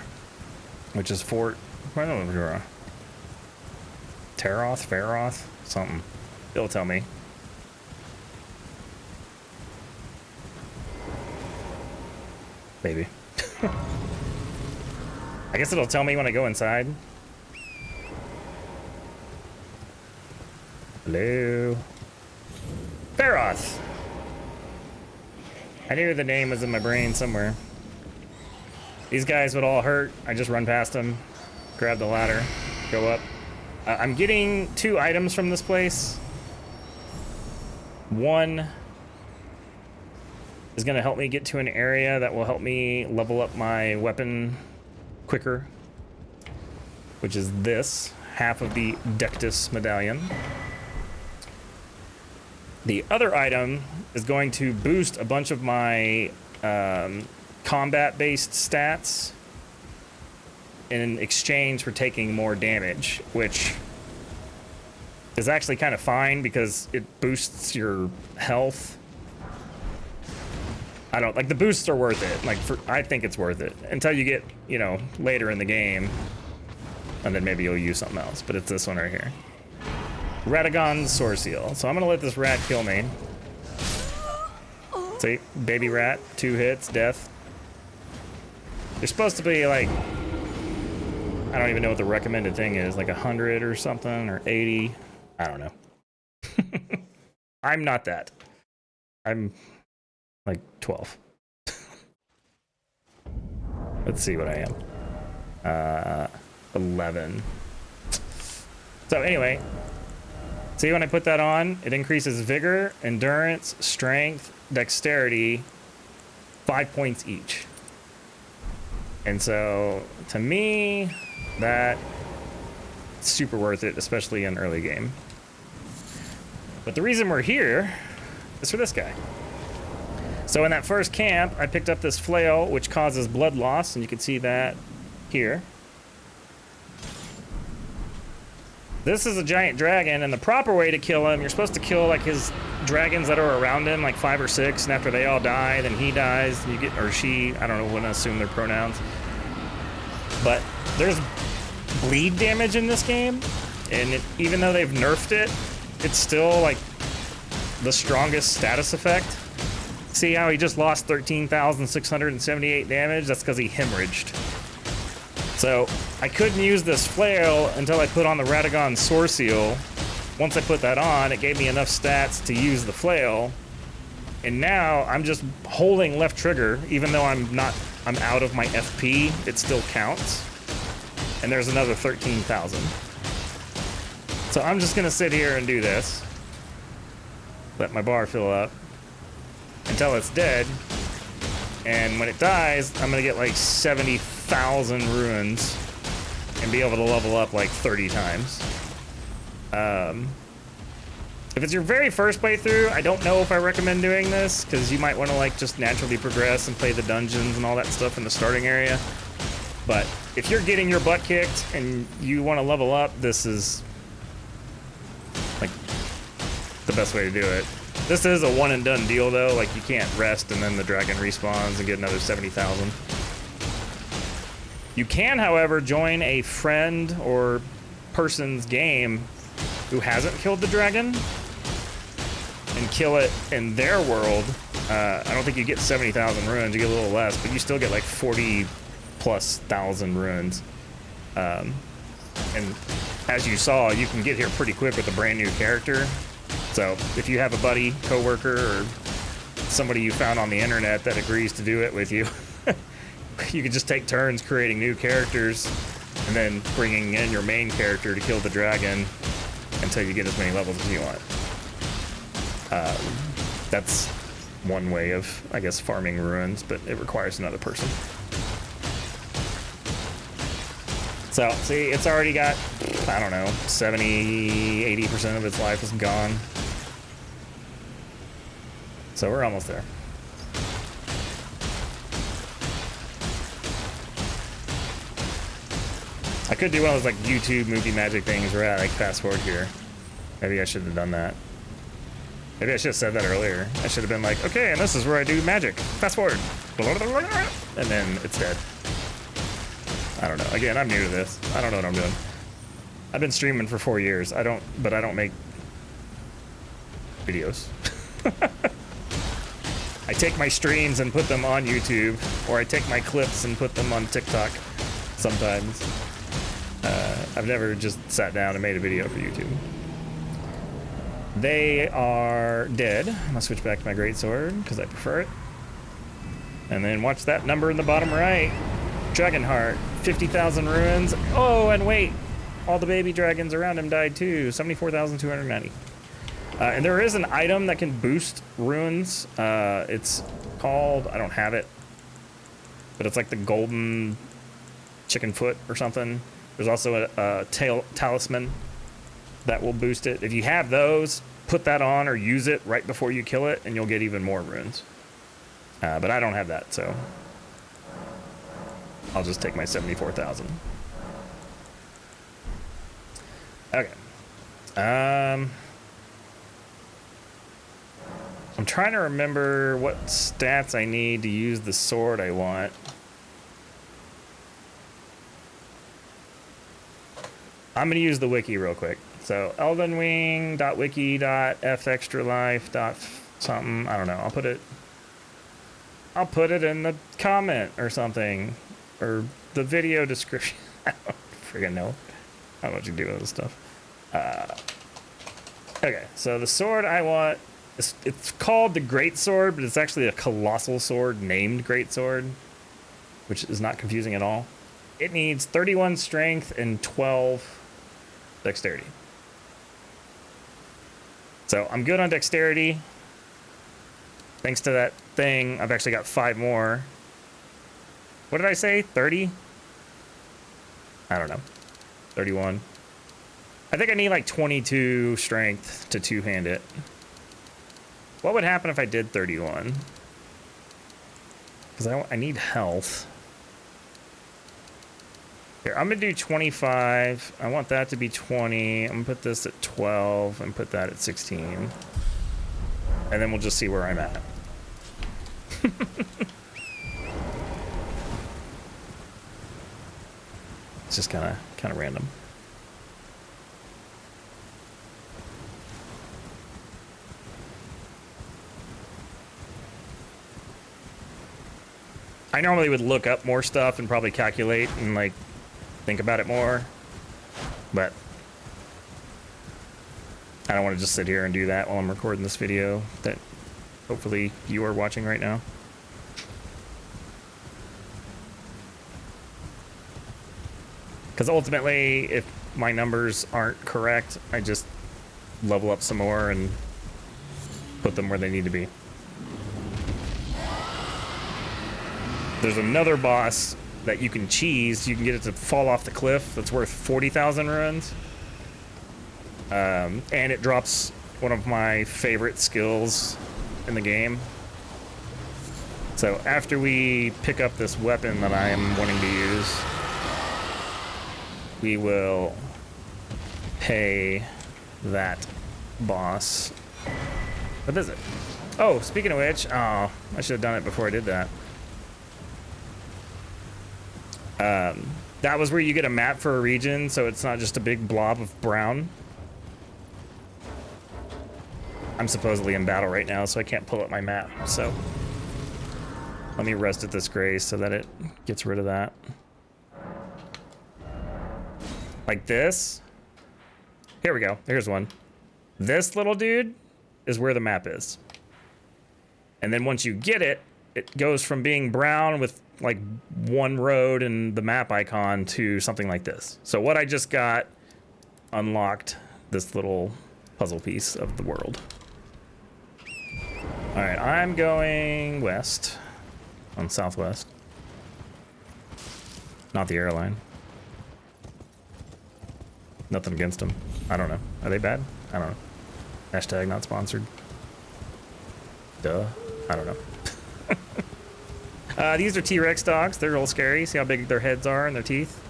which is Fort Teroth, Feroth, something. It'll tell me. Maybe. I guess it'll tell me when I go inside. Hello. Feroth! I knew the name was in my brain somewhere. These guys would all hurt. I just run past them, grab the ladder, go up. I'm getting 2 items from this place. One is gonna help me get to an area that will help me level up my weapon quicker, which is this, half of the Dectus medallion. The other item is going to boost a bunch of my combat-based stats in exchange for taking more damage, which is actually kind of fine because it boosts your health. I don't like the boosts are worth it. Like I think it's worth it until you get, you know, later in the game, and then maybe you'll use something else. But it's this one right here. Radagon's Sword Seal. So I'm gonna let this rat kill me. See, baby rat, 2 hits, death. You're supposed to be like, I don't even know what the recommended thing is, like 100 or something, or 80. I don't know. I'm not that. I'm like 12. Let's see what I am. 11. So anyway, see when I put that on, it increases vigor, endurance, strength, dexterity, 5 points each. And so to me, that's super worth it, especially in early game. But the reason we're here is for this guy. So in that first camp, I picked up this flail, which causes blood loss, and you can see that here. This is a giant dragon, and the proper way to kill him, you're supposed to kill like his dragons that are around him, like 5 or 6, and after they all die, then he dies, and you get, or she, I don't know, wouldn't assume their pronouns. But there's bleed damage in this game, and even though they've nerfed it, it's still like the strongest status effect. See how he just lost 13,678 damage? That's because he hemorrhaged. So I couldn't use this flail until I put on the Radagon Sword Seal. Once I put that on, it gave me enough stats to use the flail. And now I'm just holding left trigger, even though I'm out of my FP, it still counts. And there's another 13,000. So I'm just gonna sit here and do this. Let my bar fill up until it's dead. And when it dies, I'm gonna get like 70,000 runes and be able to level up like 30 times. If it's your very first playthrough, I don't know if I recommend doing this, because you might want to like just naturally progress and play the dungeons and all that stuff in the starting area. But if you're getting your butt kicked and you want to level up, this is like the best way to do it. This is a one and done deal though, like you can't rest and then the dragon respawns and get another 70,000. You can, however, join a friend or person's game who hasn't killed the dragon and kill it in their world. I don't think you get 70,000 runes, you get a little less, but you still get like 40+ thousand runes. And as you saw, you can get here pretty quick with a brand new character. So if you have a buddy, coworker, or somebody you found on the internet that agrees to do it with you, you can just take turns creating new characters and then bringing in your main character to kill the dragon until you get as many levels as you want. That's one way of, I guess, farming ruins, but it requires another person. So, see, it's already got, I don't know, 70, 80% of its life is gone. So we're almost there. I could do one of those like YouTube movie magic things where I like fast forward here. Maybe I should have done that. Maybe I should have said that earlier. I should have been like, okay, and this is where I do magic. Fast forward. And then it's dead. I don't know. Again, I'm new to this. I don't know what I'm doing. I've been streaming for 4 years. I don't make videos. I take my streams and put them on YouTube, or I take my clips and put them on TikTok sometimes. I've never just sat down and made a video for YouTube. They are dead. I'm gonna switch back to my greatsword because I prefer it. And then watch that number in the bottom right. Dragonheart, 50,000 ruins. Oh, and wait, all the baby dragons around him died too. 74,290. And there is an item that can boost runes. It's called, I don't have it, but it's like the golden chicken foot or something. There's also a talisman that will boost it. If you have those, put that on or use it right before you kill it, and you'll get even more runes. But I don't have that, so I'll just take my 74,000. Okay. I'm trying to remember what stats I need to use the sword I want. I'm gonna use the wiki real quick. So eldenring.wiki.fextralife.something. I don't know. I'll put it in the comment or something, or the video description. I don't freaking know. I don't know what you do with this stuff. Okay, so the sword I want, it's called the Great Sword, but it's actually a colossal sword named Great Sword, which is not confusing at all. It needs 31 strength and 12 dexterity. So I'm good on dexterity. Thanks to that thing, I've actually got 5 more. What did I say? 30? I don't know. 31. I think I need like 22 strength to two-hand it. What would happen if I did 31? Because I need health. Here, I'm gonna do 25. I want that to be 20. I'm gonna put this at 12 and put that at 16. And then we'll just see where I'm at. It's just kind of random. I normally would look up more stuff and probably calculate and like think about it more, but I don't want to just sit here and do that while I'm recording this video that hopefully you are watching right now. Because ultimately, if my numbers aren't correct, I just level up some more and put them where they need to be. There's another boss that you can cheese. You can get it to fall off the cliff. That's worth 40,000 runes. And it drops one of my favorite skills in the game. So after we pick up this weapon that I am wanting to use, we will pay that boss. What is it? Oh, speaking of which, oh, I should have done it before I did that. That was where you get a map for a region, so it's not just a big blob of brown. I'm supposedly in battle right now, so I can't pull up my map, so let me rest at this grace so that it gets rid of that. Like this. Here we go. Here's one. This little dude is where the map is. And then once you get it, it goes from being brown with like one road and the map icon to something like this. So what I just got unlocked this little puzzle piece of the world. All right, I'm going west on southwest. Not the airline. Nothing against them. I don't know. Are they bad? I don't know. Hashtag not sponsored. Duh. I don't know. These are T-Rex dogs. They're a little scary. See how big their heads are and their teeth?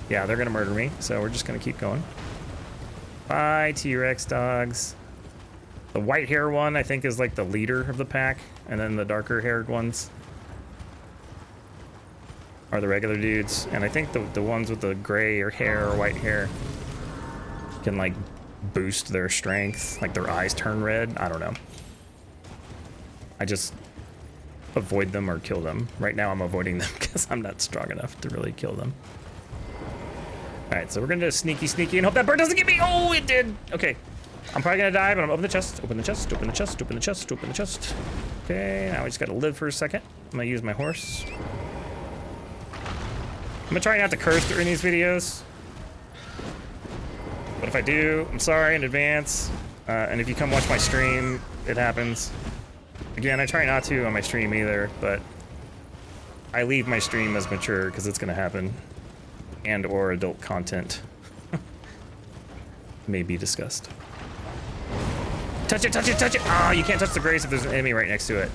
Yeah, they're gonna murder me, so we're just gonna keep going. Bye, T-Rex dogs. The white hair one, I think, is like the leader of the pack, and then the darker haired ones are the regular dudes, and I think the ones with the gray or hair or white hair can like boost their strength, like their eyes turn red. I don't know. I just avoid them or kill them. Right now I'm avoiding them because I'm not strong enough to really kill them. All right, so we're gonna sneaky and hope that bird doesn't get me. Oh, it did. Okay, I'm probably gonna die, but I'm open the chest, open the chest, open the chest, open the chest, open the chest. Okay, now I just gotta live for a second. I'm gonna use my horse. I'm gonna try not to curse during these videos. But if I do, I'm sorry in advance. And if you come watch my stream, it happens. Again, I try not to on my stream either, but I leave my stream as mature because it's gonna happen. And or adult content may be discussed. Touch it, touch it, touch it! Ah, you can't touch the grace if there's an enemy right next to it.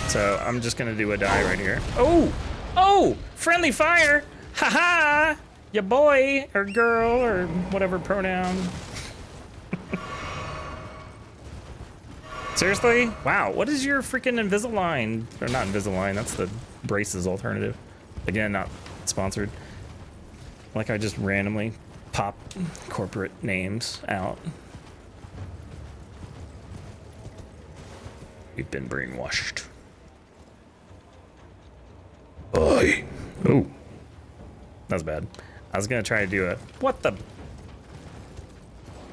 So I'm just gonna do a die right here. Oh! Oh! Friendly fire! Haha! Ya boy or girl or whatever pronoun. Seriously? Wow, what is your freaking Invisalign? Or not Invisalign, that's the braces alternative. Again, not sponsored. Like I just randomly pop corporate names out. We've been brainwashed. Boy. Oh. That was bad. I was gonna try to do a, what the?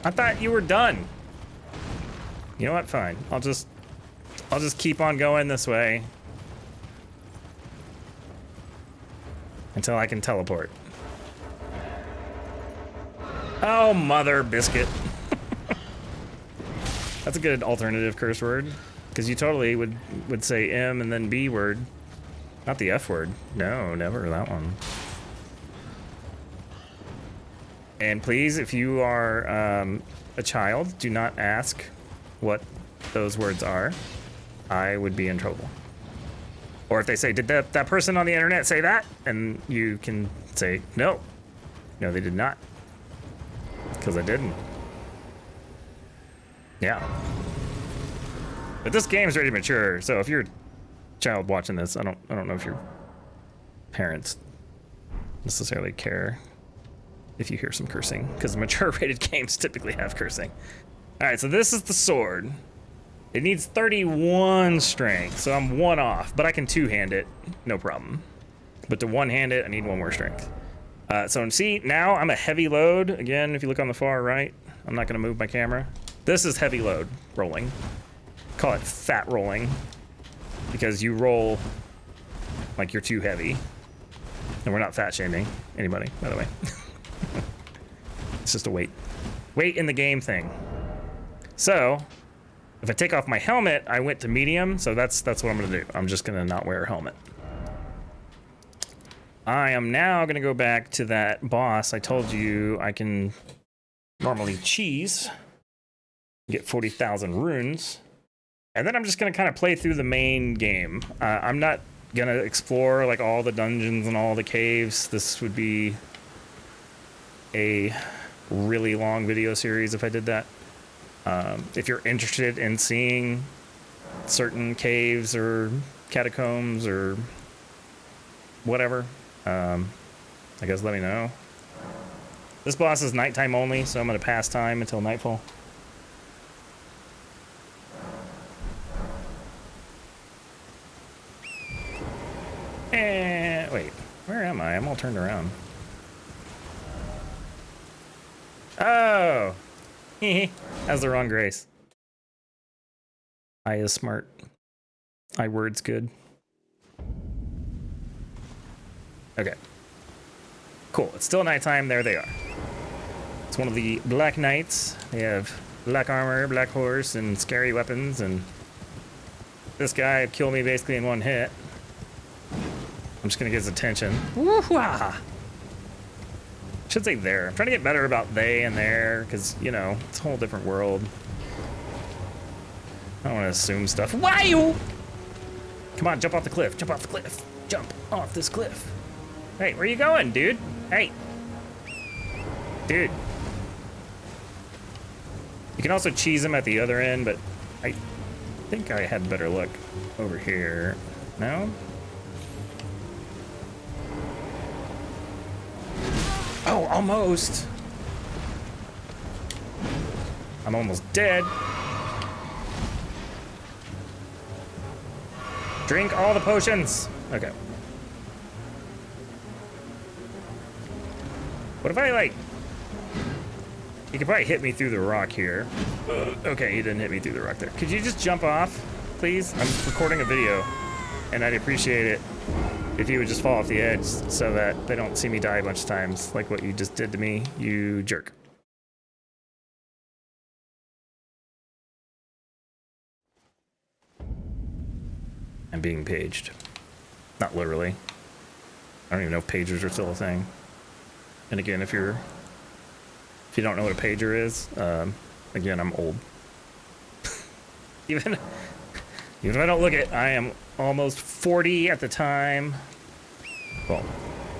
I thought you were done. You know what, fine. I'll just keep on going this way. Until I can teleport. Oh, mother biscuit. That's a good alternative curse word. Because you totally would say M and then B word. Not the F word. No, never that one. And please, if you are a child, do not ask what those words are. I would be in trouble. Or if they say, did that person on the internet say that? And you can say, no. No, they did not. Because I didn't. Yeah. But this game's ready to mature, so if you're a child watching this, I don't know if your parents necessarily care if you hear some cursing, because mature rated games typically have cursing. Alright, so this is the sword. It needs 31 strength, so I'm 1 off, but I can 2-hand it, no problem. But to 1-hand it, I need 1 more strength. So see, now I'm a heavy load. Again, if you look on the far right, I'm not gonna move my camera. This is heavy load rolling. Call it fat rolling, because you roll like you're too heavy. And we're not fat shaming anybody, by the way. It's just a weight in the game thing. So if I take off my helmet, I went to medium, so that's what I'm gonna do. I'm just gonna not wear a helmet. I am now gonna go back to that boss I told you I can normally cheese, get 40,000 runes, and then I'm just gonna kind of play through the main game. I'm not gonna explore like all the dungeons and all the caves. This would be a really long video series if I did that. If you're interested in seeing certain caves or catacombs or whatever, I guess let me know. This boss is nighttime only, so I'm gonna pass time until nightfall. And wait, where am I? I'm all turned around. Oh, that's the wrong grace. I is smart. I word's good. Okay. Cool. It's still nighttime. There they are. It's one of the Black Knights. They have black armor, black horse, and scary weapons. And this guy would kill me basically in 1 hit. I'm just gonna get his attention. Woo-hoo-ah! Should say there. I'm trying to get better about they and there, because, you know, it's a whole different world. I don't want to assume stuff. Why you? Come on, jump off the cliff. Jump off the cliff. Jump off this cliff. Hey, where you going, dude? Hey. Dude. You can also cheese him at the other end, but I think I had better luck over here. No? Oh, almost. I'm almost dead. Drink all the potions. Okay. What if I, like... He could probably hit me through the rock here. Okay, he didn't hit me through the rock there. Could you just jump off, please? I'm recording a video, and I'd appreciate it if you would just fall off the edge so that they don't see me die a bunch of times, like what you just did to me, you jerk. I'm being paged. Not literally. I don't even know if pagers are still a thing. And again, if you don't know what a pager is, again, I'm old. even if I don't look it, I am almost 40 at the time. Well,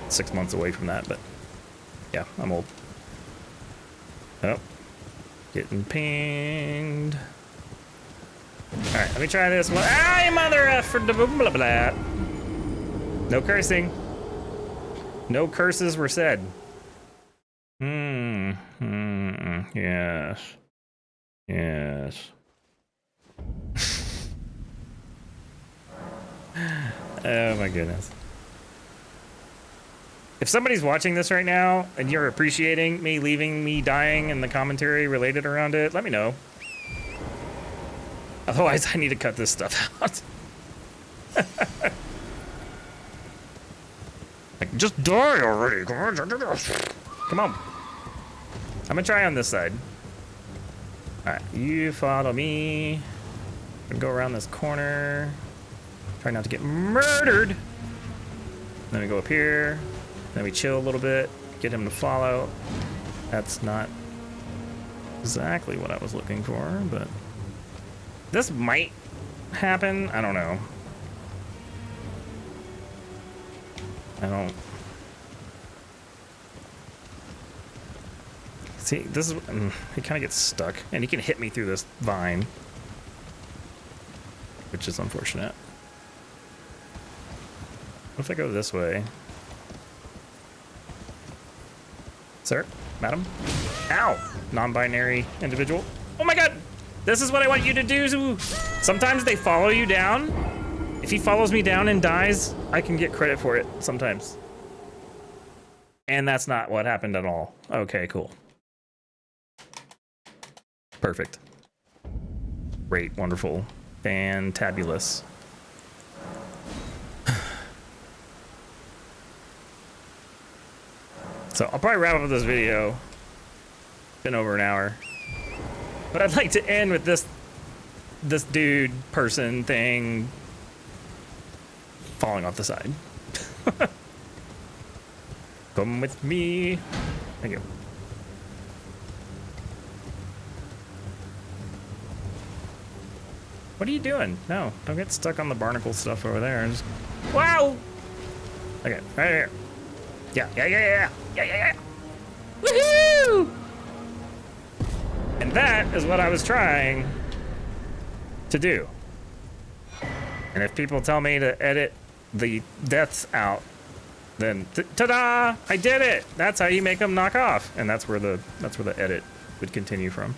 6 months away from that, but yeah, I'm old. Oh, getting pinged. All right, let me try this one. Ah, mother effer, blah, blah, blah. No cursing. No curses were said. Yes. Yes. Oh my goodness. If somebody's watching this right now and you're appreciating me leaving me dying and the commentary related around it, let me know. Otherwise, I need to cut this stuff out. Like, just die already. Come on. Come on. I'm gonna try on this side. Alright, you follow me. I'm gonna go around this corner. Try not to get murdered. Then we go up here. Then we chill a little bit. Get him to follow. That's not exactly what I was looking for, but this might happen. I don't know. I don't... See, this is... he kind of gets stuck, and he can hit me through this vine, which is unfortunate. What if I go this way? Sir? Madam? Ow! Non-binary individual. Oh my god! This is what I want you to do! Sometimes they follow you down. If he follows me down and dies, I can get credit for it sometimes. And that's not what happened at all. Okay, cool. Perfect. Great, wonderful, fantabulous. So I'll probably wrap up this video. Been over an hour. But I'd like to end with this dude, person, thing falling off the side. Come with me. Thank you. What are you doing? No, don't get stuck on the barnacle stuff over there. Just... Wow! Okay, right here. Yeah. Woohoo! And that is what I was trying to do. And if people tell me to edit the deaths out, then ta-da! I did it! That's how you make them knock off. And that's where the edit would continue from.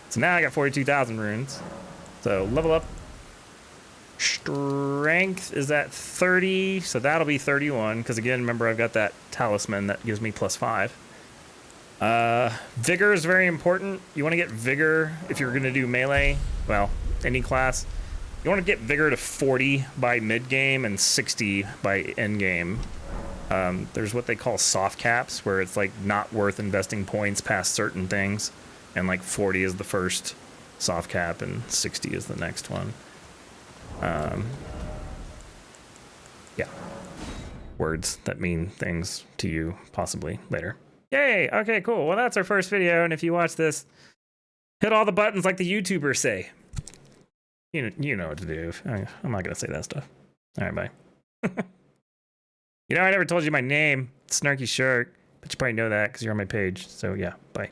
So now I got 42,000 runes. So level up. Strength is at 30, so that'll be 31. Because again, remember I've got that talisman that gives me +5. Vigor is very important. You want to get vigor if you're going to do melee. Well, any class. You want to get vigor to 40 by mid-game and 60 by end-game. There's what they call soft caps, where it's like not worth investing points past certain things. And like 40 is the first soft cap and 60 is the next one. Yeah. Words that mean things to you possibly later. Yay! Okay, cool. Well, that's our first video, and if you watch this, hit all the buttons like the YouTubers say. You know what to do. I'm not gonna say that stuff. All right, bye. You know, I never told you my name, Snarky Shark, but you probably know that because you're on my page. So yeah, bye.